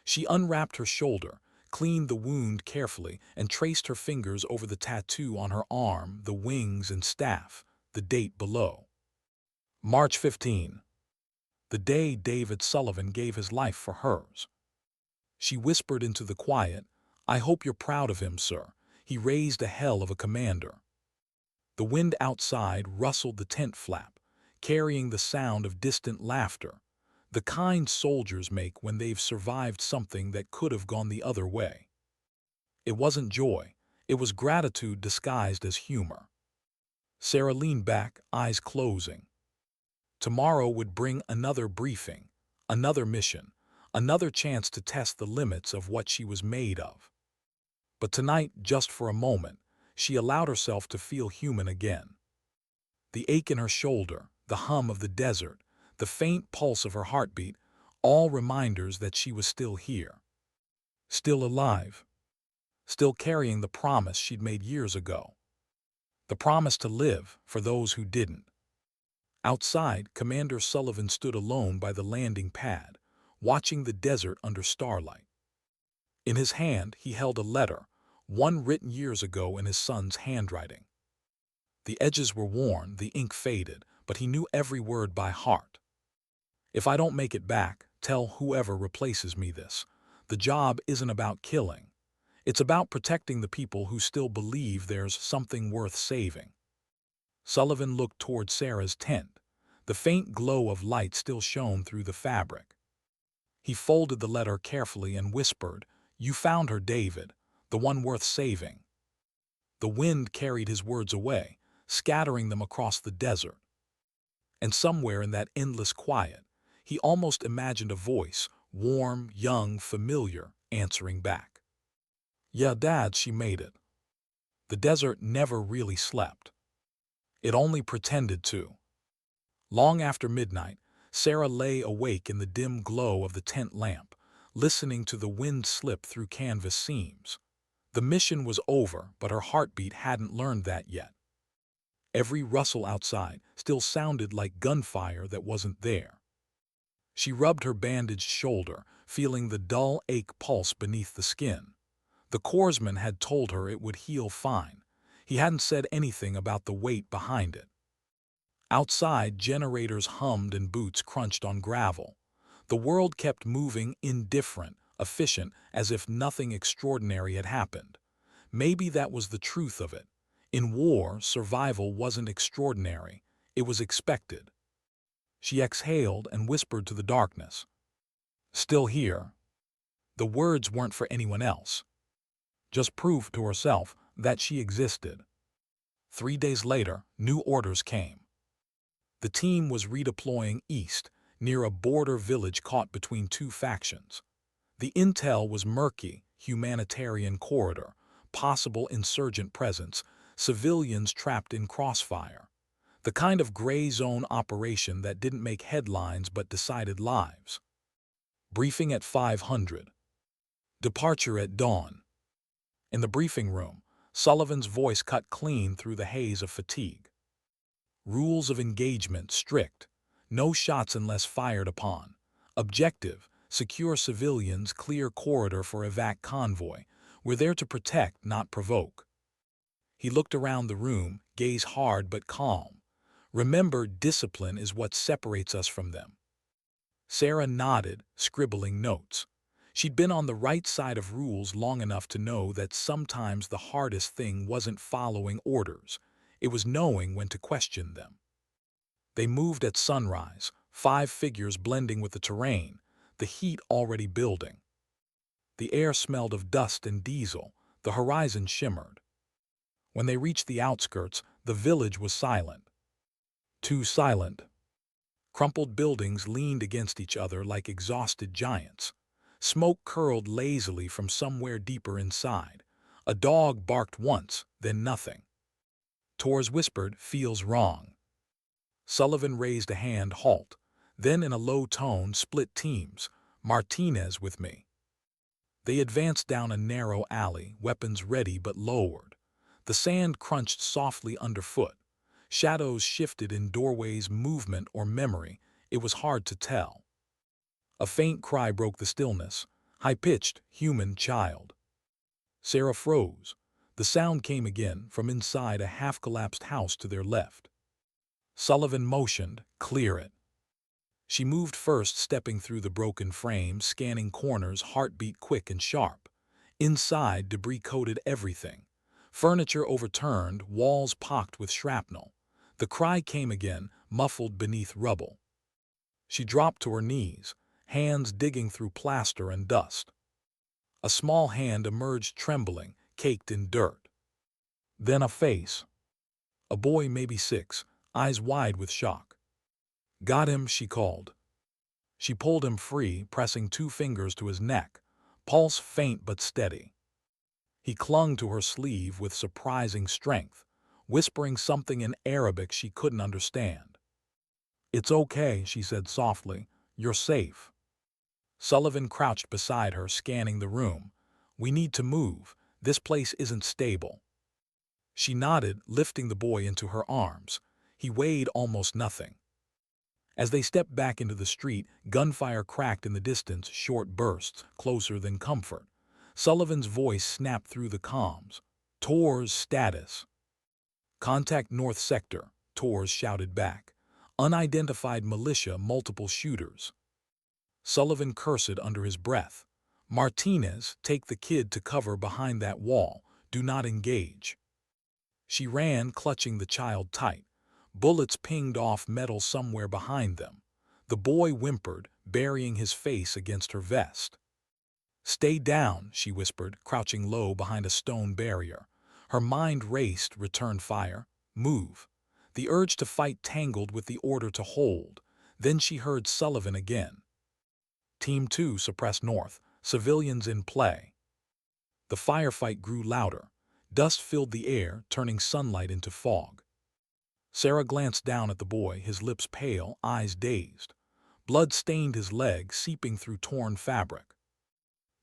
She unwrapped her shoulder, cleaned the wound carefully, and traced her fingers over the tattoo on her arm, the wings and staff, the date below. March 15. The day David Sullivan gave his life for hers. She whispered into the quiet, "I hope you're proud of him, sir. He raised a hell of a commander." The wind outside rustled the tent flap, carrying the sound of distant laughter, the kind soldiers make when they've survived something that could have gone the other way. It wasn't joy, it was gratitude disguised as humor. Sarah leaned back, eyes closing. Tomorrow would bring another briefing, another mission, another chance to test the limits of what she was made of. But tonight, just for a moment, she allowed herself to feel human again. The ache in her shoulder, the hum of the desert, the faint pulse of her heartbeat, all reminders that she was still here. Still alive. Still carrying the promise she'd made years ago. The promise to live for those who didn't. Outside, Commander Sullivan stood alone by the landing pad, watching the desert under starlight. In his hand, he held a letter, one written years ago in his son's handwriting. The edges were worn, the ink faded, but he knew every word by heart. "If I don't make it back, tell whoever replaces me this. The job isn't about killing. It's about protecting the people who still believe there's something worth saving." Sullivan looked toward Sarah's tent. The faint glow of light still shone through the fabric. He folded the letter carefully and whispered, "You found her, David, the one worth saving." The wind carried his words away, scattering them across the desert. And somewhere in that endless quiet, he almost imagined a voice, warm, young, familiar, answering back. "Yeah, Dad, she made it." The desert never really slept. It only pretended to. Long after midnight, Sarah lay awake in the dim glow of the tent lamp, listening to the wind slip through canvas seams. The mission was over, but her heartbeat hadn't learned that yet. Every rustle outside still sounded like gunfire that wasn't there. She rubbed her bandaged shoulder, feeling the dull ache pulse beneath the skin. The corpsman had told her it would heal fine. He hadn't said anything about the weight behind it. Outside, generators hummed and boots crunched on gravel. The world kept moving, indifferent, efficient, as if nothing extraordinary had happened. Maybe that was the truth of it. In war, survival wasn't extraordinary. It was expected. She exhaled and whispered to the darkness, "Still here." The words weren't for anyone else. Just proof to herself that she existed. 3 days later, new orders came. The team was redeploying east, near a border village caught between two factions. The intel was murky: humanitarian corridor, possible insurgent presence, civilians trapped in crossfire. The kind of gray zone operation that didn't make headlines but decided lives. Briefing at 500. Departure at dawn. In the briefing room, Sullivan's voice cut clean through the haze of fatigue. Rules of engagement strict. No shots unless fired upon. Objective: secure civilians, clear corridor for evac convoy. We're there to protect, not provoke. He looked around the room, gaze hard but calm. "Remember, discipline is what separates us from them." Sarah nodded, scribbling notes. She'd been on the right side of rules long enough to know that sometimes the hardest thing wasn't following orders, it was knowing when to question them. They moved at sunrise, 5 figures blending with the terrain, the heat already building. The air smelled of dust and diesel, the horizon shimmered. When they reached the outskirts, the village was silent. Too silent. Crumpled buildings leaned against each other like exhausted giants. Smoke curled lazily from somewhere deeper inside. A dog barked once, then nothing. Tors whispered, "Feels wrong." Sullivan raised a hand, "Halt." Then in a low tone, "Split teams. Martinez with me." They advanced down a narrow alley, weapons ready but lowered. The sand crunched softly underfoot. Shadows shifted in doorways, movement or memory. It was hard to tell. A faint cry broke the stillness. High-pitched, human, child. Sarah froze. The sound came again from inside a half-collapsed house to their left. Sullivan motioned, "Clear it." She moved first, stepping through the broken frame, scanning corners, heartbeat quick and sharp. Inside, debris coated everything. Furniture overturned, walls pocked with shrapnel. The cry came again, muffled beneath rubble. She dropped to her knees, hands digging through plaster and dust. A small hand emerged trembling, caked in dirt. Then a face. A boy, maybe 6, eyes wide with shock. "Got him," she called. She pulled him free, pressing 2 fingers to his neck, pulse faint but steady. He clung to her sleeve with surprising strength, whispering something in Arabic she couldn't understand. "It's okay," she said softly. "You're safe." Sullivan crouched beside her, scanning the room. "We need to move. This place isn't stable." She nodded, lifting the boy into her arms. He weighed almost nothing. As they stepped back into the street, gunfire cracked in the distance, short bursts, closer than comfort. Sullivan's voice snapped through the comms. "Tors status." "Contact North Sector," Tors shouted back. "Unidentified militia, multiple shooters." Sullivan cursed under his breath. "Martinez, take the kid to cover behind that wall. Do not engage." She ran, clutching the child tight. Bullets pinged off metal somewhere behind them. The boy whimpered, burying his face against her vest. "Stay down," she whispered, crouching low behind a stone barrier. Her mind raced, "Return fire. Move." The urge to fight tangled with the order to hold. Then she heard Sullivan again. "Team 2 suppress north. Civilians in play." The firefight grew louder. Dust filled the air, turning sunlight into fog. Sarah glanced down at the boy, his lips pale, eyes dazed. Blood stained his leg, seeping through torn fabric.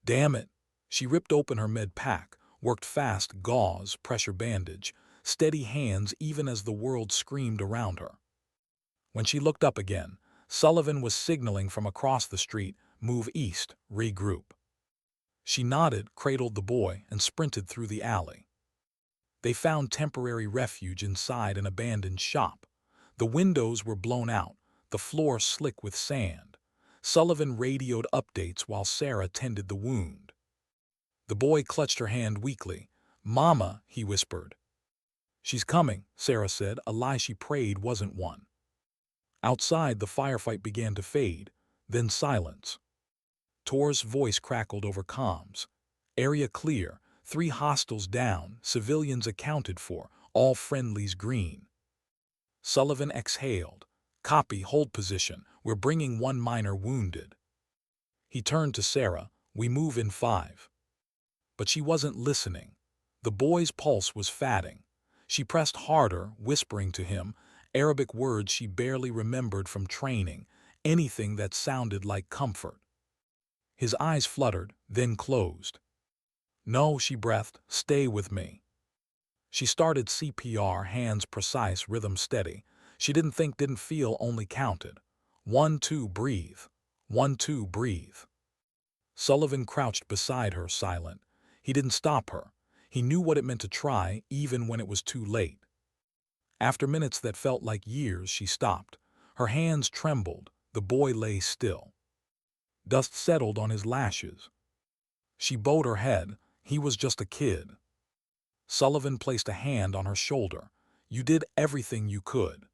"Damn it." She ripped open her med pack, worked fast, gauze, pressure bandage, steady hands even as the world screamed around her. When she looked up again, Sullivan was signaling from across the street, "Move east, regroup." She nodded, cradled the boy, and sprinted through the alley. They found temporary refuge inside an abandoned shop. The windows were blown out, the floor slick with sand. Sullivan radioed updates while Sarah tended the wound. The boy clutched her hand weakly. "Mama," he whispered. "She's coming," Sarah said, a lie she prayed wasn't one. Outside, the firefight began to fade, then silence. Tor's voice crackled over comms. "Area clear. 3 hostiles down, civilians accounted for, all friendlies green." Sullivan exhaled. "Copy, hold position. We're bringing 1 minor wounded." He turned to Sarah. "We move in 5. But she wasn't listening. The boy's pulse was fatting. She pressed harder, whispering to him, Arabic words she barely remembered from training, anything that sounded like comfort. His eyes fluttered, then closed. "No," she breathed, "stay with me." She started CPR, hands precise, rhythm steady. She didn't think, didn't feel, only counted. 1, 2, breathe. 1, 2, breathe. Sullivan crouched beside her, silent. He didn't stop her. He knew what it meant to try, even when it was too late. After minutes that felt like years, she stopped. Her hands trembled. The boy lay still. Dust settled on his lashes. She bowed her head. He was just a kid. Sullivan placed a hand on her shoulder. You did everything you could.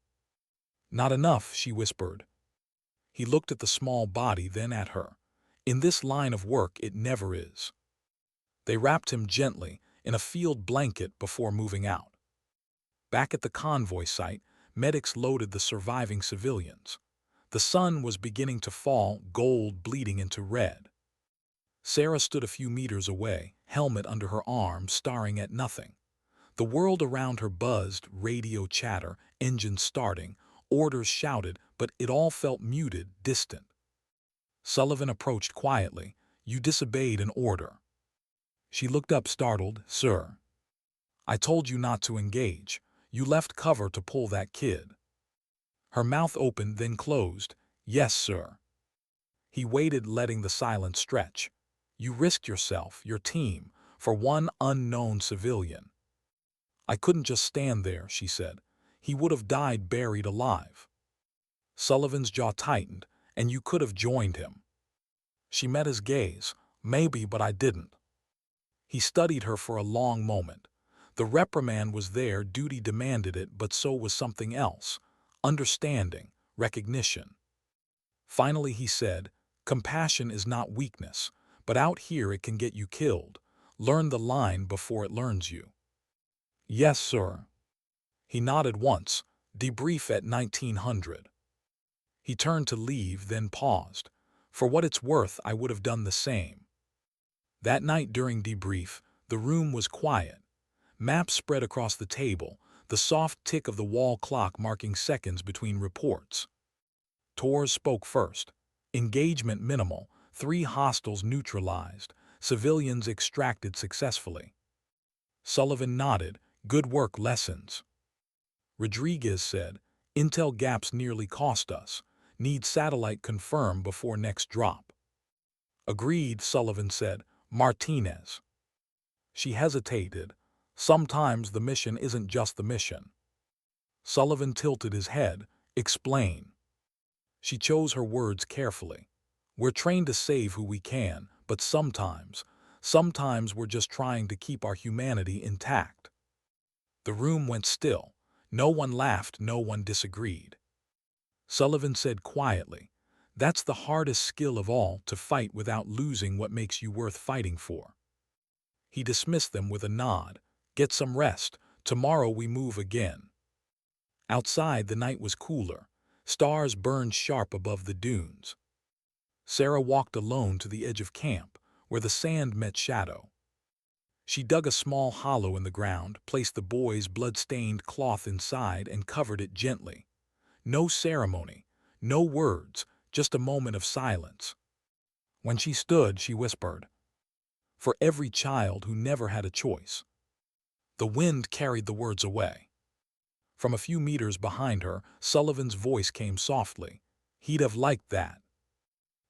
Not enough, she whispered. He looked at the small body, then at her. In this line of work, it never is. They wrapped him gently in a field blanket before moving out. Back at the convoy site, medics loaded the surviving civilians. The sun was beginning to fall, gold bleeding into red. Sarah stood a few meters away, helmet under her arm, staring at nothing. The world around her buzzed, radio chatter, engines starting, orders shouted, but it all felt muted, distant. Sullivan approached quietly. You disobeyed an order. She looked up, startled. Sir, I told you not to engage. You left cover to pull that kid. Her mouth opened, then closed. Yes, sir. He waited, letting the silence stretch. You risked yourself, your team, for one unknown civilian. I couldn't just stand there, she said. He would have died buried alive. Sullivan's jaw tightened. And you could have joined him. She met his gaze. Maybe, but I didn't. He studied her for a long moment. The reprimand was there, duty demanded it, but so was something else. Understanding, recognition. Finally he said, compassion is not weakness, but out here it can get you killed. Learn the line before it learns you. Yes, sir. He nodded once. Debrief at 1900. He turned to leave, then paused. For what it's worth, I would have done the same. That night during debrief, the room was quiet. Maps spread across the table, the soft tick of the wall clock marking seconds between reports. Torres spoke first. Engagement minimal, 3 hostiles neutralized, civilians extracted successfully. Sullivan nodded. Good work, lessons. Rodriguez said, intel gaps nearly cost us. Need satellite confirm before next drop. Agreed, Sullivan said. Martinez. She hesitated. Sometimes the mission isn't just the mission. Sullivan tilted his head. Explain. She chose her words carefully. We're trained to save who we can, but sometimes we're just trying to keep our humanity intact. The room went still. No one laughed, no one disagreed. Sullivan said quietly, that's the hardest skill of all, to fight without losing what makes you worth fighting for. He dismissed them with a nod. Get some rest. Tomorrow we move again. Outside, the night was cooler. Stars burned sharp above the dunes. Sarah walked alone to the edge of camp, where the sand met shadow. She dug a small hollow in the ground, placed the boy's blood-stained cloth inside, and covered it gently. No ceremony, no words, just a moment of silence. When she stood, she whispered, for every child who never had a choice. The wind carried the words away. From a few meters behind her, Sullivan's voice came softly. He'd have liked that.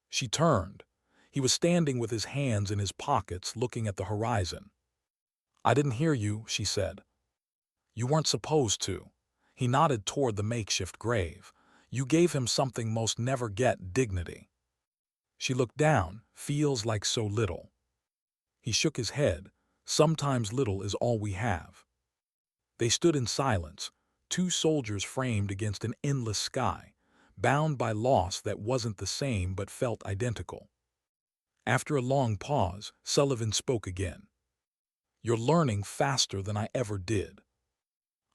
She turned. He was standing with his hands in his pockets, looking at the horizon. I didn't hear you, she said. You weren't supposed to. He nodded toward the makeshift grave. You gave him something most never get, dignity. She looked down. Feels like so little. He shook his head. Sometimes little is all we have. They stood in silence, 2 soldiers framed against an endless sky, bound by loss that wasn't the same but felt identical. After a long pause, Sullivan spoke again. You're learning faster than I ever did.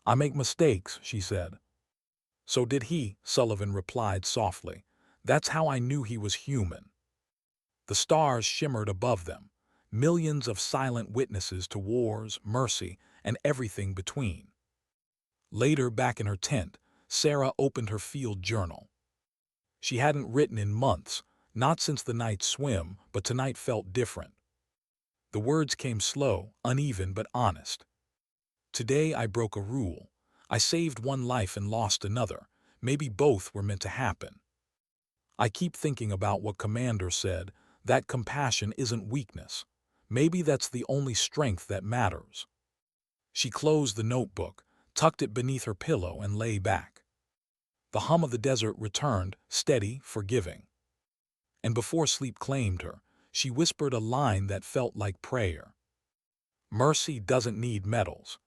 I make mistakes, she said. So did he, Sullivan replied softly. That's how I knew he was human. The stars shimmered above them, millions of silent witnesses to wars, mercy, and everything between. Later, back in her tent, Sarah opened her field journal. She hadn't written in months, not since the night swim, but tonight felt different. The words came slow, uneven, but honest. Today I broke a rule. I saved one life and lost another. Maybe both were meant to happen. I keep thinking about what Commander said, that compassion isn't weakness. Maybe that's the only strength that matters. She closed the notebook, tucked it beneath her pillow, and lay back. The hum of the desert returned, steady, forgiving. and before sleep claimed her, she whispered a line that felt like prayer. Mercy doesn't need medals.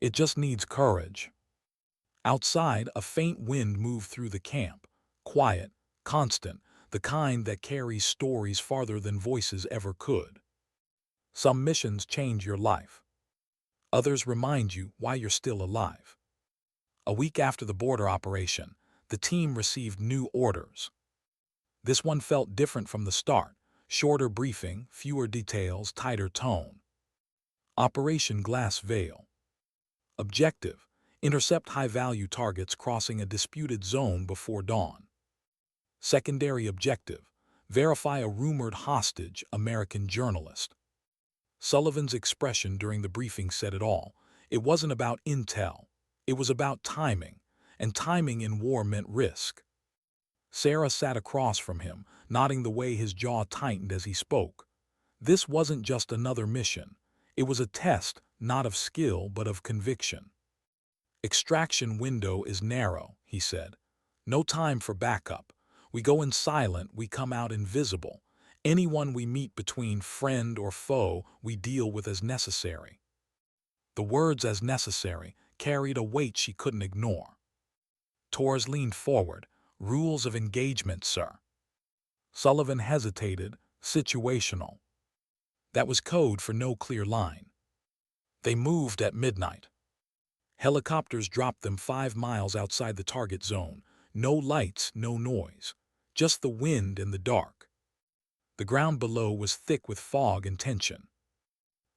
It just needs courage. Outside, a faint wind moved through the camp, quiet, constant, the kind that carries stories farther than voices ever could. Some missions change your life. Others remind you why you're still alive. A week after the border operation, the team received new orders. This one felt different from the start. Shorter briefing, fewer details, tighter tone. Operation Glass Veil. Objective: intercept high-value targets crossing a disputed zone before dawn. Secondary objective: verify a rumored hostage, American journalist. Sullivan's expression during the briefing said it all. It wasn't about intel. It was about timing, and timing in war meant risk. Sarah sat across from him, nodding the way his jaw tightened as he spoke. This wasn't just another mission. It was a test, not of skill, but of conviction. Extraction window is narrow, he said. No time for backup. We go in silent, we come out invisible. Anyone we meet between friend or foe, we deal with as necessary. The words "as necessary" carried a weight she couldn't ignore. Torres leaned forward. Rules of engagement, sir. Sullivan hesitated. Situational. That was code for no clear line. They moved at midnight. Helicopters dropped them 5 miles outside the target zone. No lights, no noise. Just the wind and the dark. The ground below was thick with fog and tension.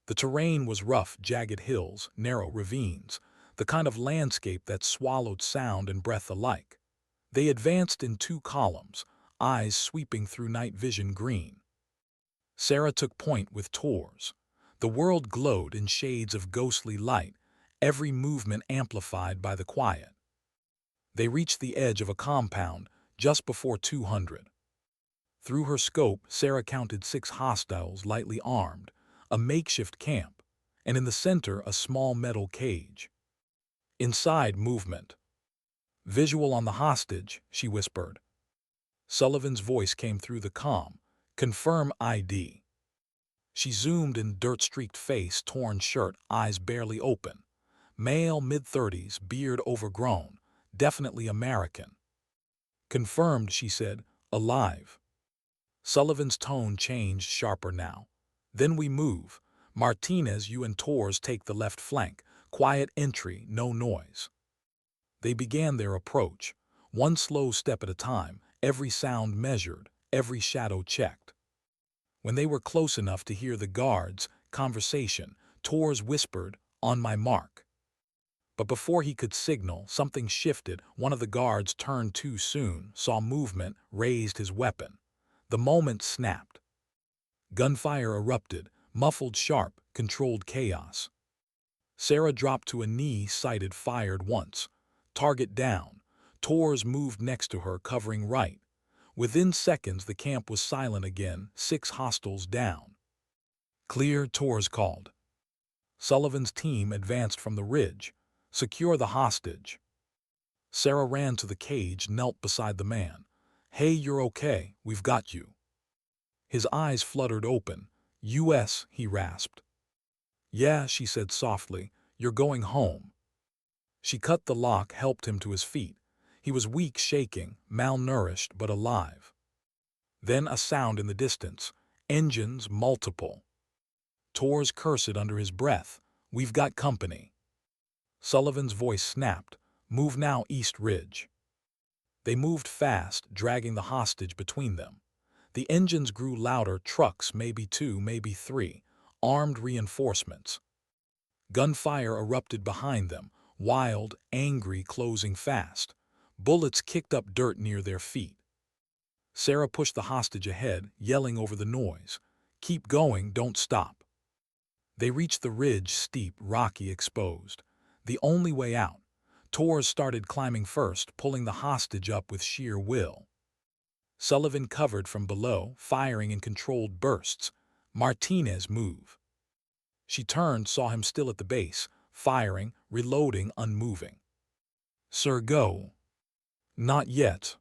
The terrain was rough, jagged hills, narrow ravines, the kind of landscape that swallowed sound and breath alike. They advanced in 2 columns, eyes sweeping through night vision green. Sarah took point with Torres. The world glowed in shades of ghostly light, every movement amplified by the quiet. They reached the edge of a compound just before 200. Through her scope, Sarah counted 6 hostiles lightly armed, a makeshift camp, and in the center a small metal cage. Inside, movement. Visual on the hostage, she whispered. Sullivan's voice came through the comm. Confirm ID. She zoomed in, dirt-streaked face, torn shirt, eyes barely open. Male, mid-30s, beard overgrown, definitely American. Confirmed, she said, alive. Sullivan's tone changed, sharper now. Then we move. Martinez, you and Torres take the left flank. Quiet entry, no noise. They began their approach, one slow step at a time, every sound measured, every shadow checked. When they were close enough to hear the guards' conversation, Torres whispered, "On my mark." But before he could signal, something shifted. One of the guards turned too soon, saw movement, raised his weapon. The moment snapped. Gunfire erupted, muffled, sharp, controlled chaos. Sarah dropped to a knee, sighted, fired once. Target down. Torres moved next to her, covering right. Within seconds, the camp was silent again, 6 hostiles down. Clear, Torres called. Sullivan's team advanced from the ridge. Secure the hostage. Sarah ran to the cage, knelt beside the man. Hey, you're okay, we've got you. His eyes fluttered open. US, he rasped. Yeah, she said softly, you're going home. She cut the lock, helped him to his feet. He was weak, shaking, malnourished, but alive. Then a sound in the distance. Engines, multiple. Torres cursed under his breath. We've got company. Sullivan's voice snapped. Move now, East Ridge. They moved fast, dragging the hostage between them. The engines grew louder, trucks, maybe 2, maybe 3, armed reinforcements. Gunfire erupted behind them, wild, angry, closing fast. Bullets kicked up dirt near their feet. Sarah pushed the hostage ahead, yelling over the noise. Keep going, don't stop. They reached the ridge, steep, rocky, exposed. The only way out. Torres started climbing first, pulling the hostage up with sheer will. Sullivan covered from below, firing in controlled bursts. Martinez, move. She turned, saw him still at the base, firing, reloading, unmoving. Sir, go. Not yet.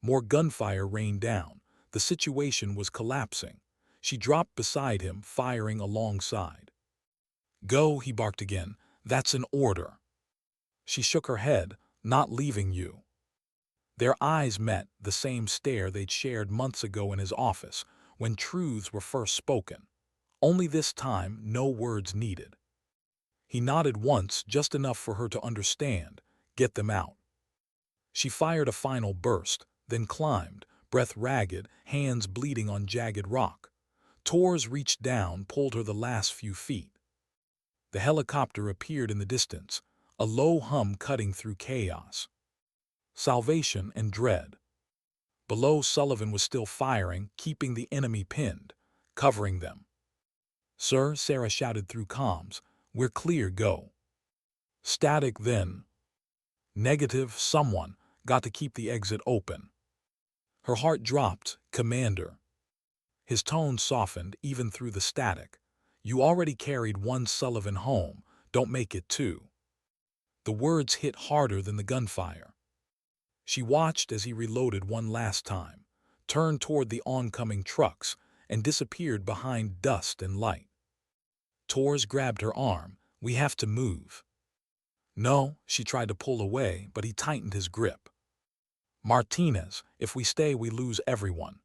More gunfire rained down. The The situation was collapsing. She dropped beside him, firing alongside. "Go," he barked again. "That's an order." She shook her head. "Not leaving you." Their eyes met, the same stare they'd shared months ago in his office, when truths were first spoken. Only this time, no words needed. He nodded once, just enough for her to understand. "Get them out." She fired a final burst, then climbed, breath ragged, hands bleeding on jagged rock. Tors reached down, pulled her the last few feet. The helicopter appeared in the distance, a low hum cutting through chaos. Salvation and dread. Below, Sullivan was still firing, keeping the enemy pinned, covering them. "Sir," Sarah shouted through comms, "we're clear, go." Static then. "Negative, someone. Got to keep the exit open." Her heart dropped. "Commander." His tone softened, even through the static. "You already carried one Sullivan home. Don't make it two." The words hit harder than the gunfire. She watched as he reloaded one last time, turned toward the oncoming trucks, and disappeared behind dust and light. Tors grabbed her arm. "We have to move." "No," she tried to pull away, but he tightened his grip. "Martinez, if we stay, we lose everyone."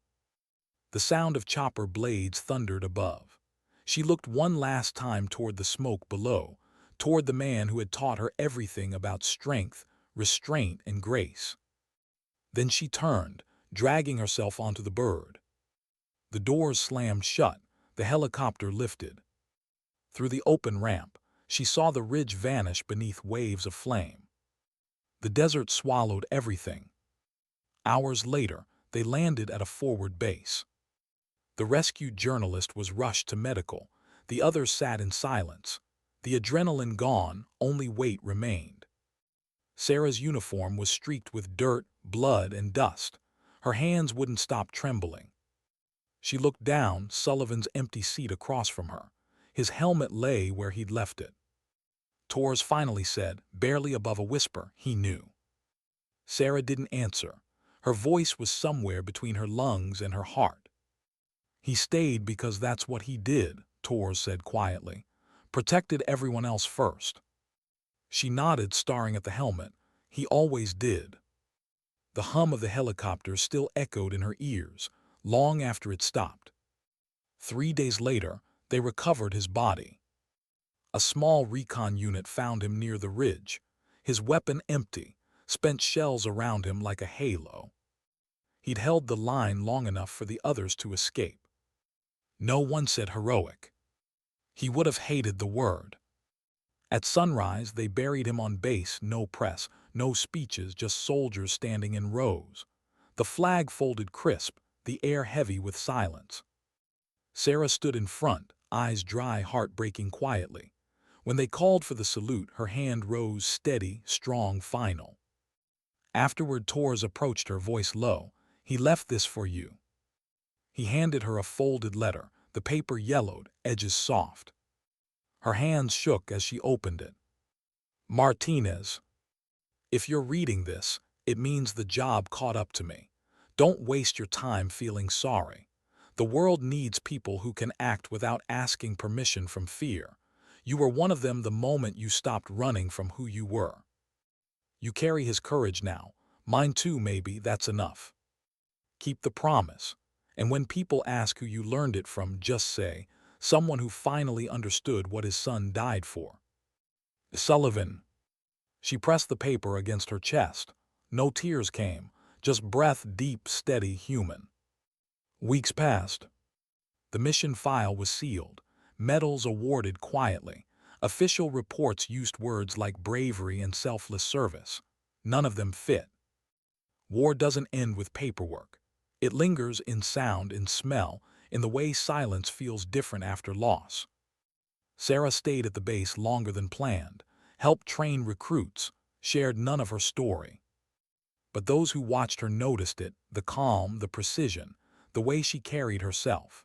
The sound of chopper blades thundered above. She looked one last time toward the smoke below, toward the man who had taught her everything about strength, restraint, and grace. Then she turned, dragging herself onto the bird. The doors slammed shut, the helicopter lifted. Through the open ramp, she saw the ridge vanish beneath waves of flame. The desert swallowed everything. Hours later, they landed at a forward base. The rescued journalist was rushed to medical. The others sat in silence. The adrenaline gone, only weight remained. Sarah's uniform was streaked with dirt, blood, and dust. Her hands wouldn't stop trembling. She looked down, Sullivan's empty seat across from her. His helmet lay where he'd left it. Tors finally said, barely above a whisper, he knew. Sarah didn't answer. Her voice was somewhere between her lungs and her heart. "He stayed because that's what he did," Tors said quietly. "Protected everyone else first." She nodded, staring at the helmet. "He always did." The hum of the helicopter still echoed in her ears, long after it stopped. 3 days later, they recovered his body. A small recon unit found him near the ridge, his weapon empty, spent shells around him like a halo. He'd held the line long enough for the others to escape. No one said heroic. He would have hated the word. At sunrise, they buried him on base, no press, no speeches, just soldiers standing in rows. The flag folded crisp, the air heavy with silence. Sarah stood in front, eyes dry, heart breaking quietly. When they called for the salute, her hand rose steady, strong, final. Afterward, Tors approached her, voice low. "He left this for you." He handed her a folded letter, the paper yellowed, edges soft. Her hands shook as she opened it. "Martinez, if you're reading this, it means the job caught up to me. Don't waste your time feeling sorry. The world needs people who can act without asking permission from fear. You were one of them the moment you stopped running from who you were. You carry his courage now. Mine too, maybe that's enough. Keep the promise. And when people ask who you learned it from, just say, someone who finally understood what his son died for." Sullivan. She pressed the paper against her chest. No tears came, just breath, deep, steady, human. Weeks passed. The mission file was sealed, medals awarded quietly. Official reports used words like bravery and selfless service. None of them fit. War doesn't end with paperwork. It lingers in sound, in smell, in the way silence feels different after loss. Sarah stayed at the base longer than planned, helped train recruits, shared none of her story. But those who watched her noticed it, the calm, the precision, the way she carried herself.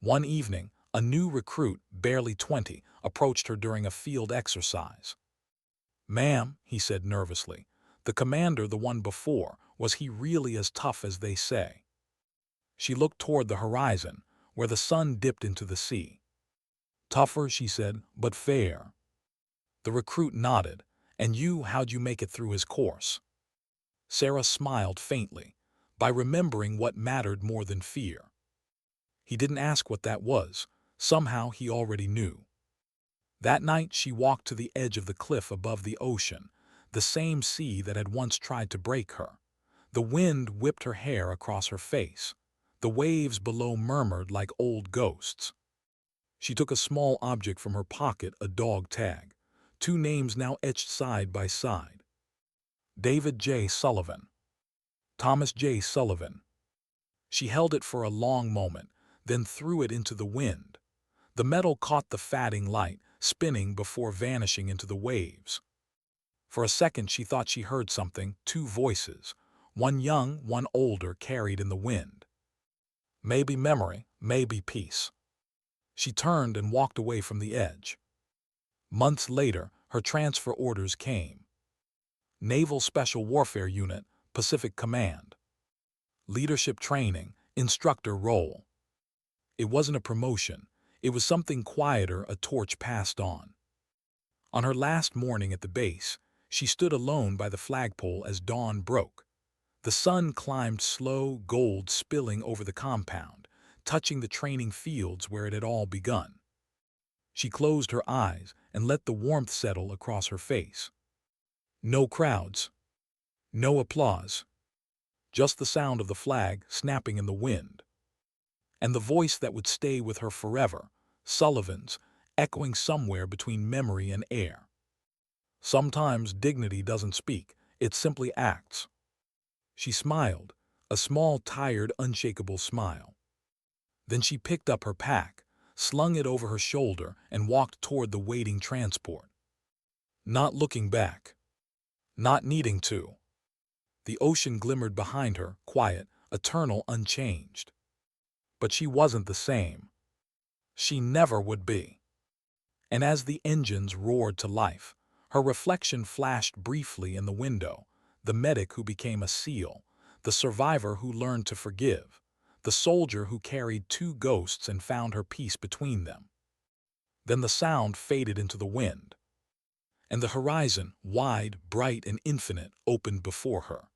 One evening, a new recruit, barely 20, approached her during a field exercise. "Ma'am," he said nervously, "the commander, the one before, was he really as tough as they say?" She looked toward the horizon, where the sun dipped into the sea. "Tougher," she said, "but fair." The recruit nodded. "And you, how'd you make it through his course?" Sarah smiled faintly, by remembering what mattered more than fear. He didn't ask what that was. Somehow he already knew. That night she walked to the edge of the cliff above the ocean, the same sea that had once tried to break her. The wind whipped her hair across her face. The waves below murmured like old ghosts. She took a small object from her pocket, a dog tag. 2 names now etched side by side. David J. Sullivan. Thomas J. Sullivan. She held it for a long moment, then threw it into the wind. The metal caught the fading light, spinning before vanishing into the waves. For a second she thought she heard something, 2 voices, one young, one older, carried in the wind. Maybe memory, maybe peace. She turned and walked away from the edge. Months later, her transfer orders came. Naval Special Warfare Unit, Pacific Command. Leadership training, instructor role. It wasn't a promotion. It was something quieter, a torch passed on. On her last morning at the base, she stood alone by the flagpole as dawn broke. The sun climbed slow, gold spilling over the compound, touching the training fields where it had all begun. She closed her eyes and let the warmth settle across her face. No crowds. No applause. Just the sound of the flag snapping in the wind. And the voice that would stay with her forever, Sullivan's, echoing somewhere between memory and air. Sometimes dignity doesn't speak, it simply acts. She smiled, a small, tired, unshakable smile. Then she picked up her pack, slung it over her shoulder, and walked toward the waiting transport. Not looking back. Not needing to. The ocean glimmered behind her, quiet, eternal, unchanged. But she wasn't the same. She never would be. And as the engines roared to life, her reflection flashed briefly in the window, the medic who became a SEAL, the survivor who learned to forgive, the soldier who carried 2 ghosts and found her peace between them. Then the sound faded into the wind, and the horizon, wide, bright, and infinite, opened before her.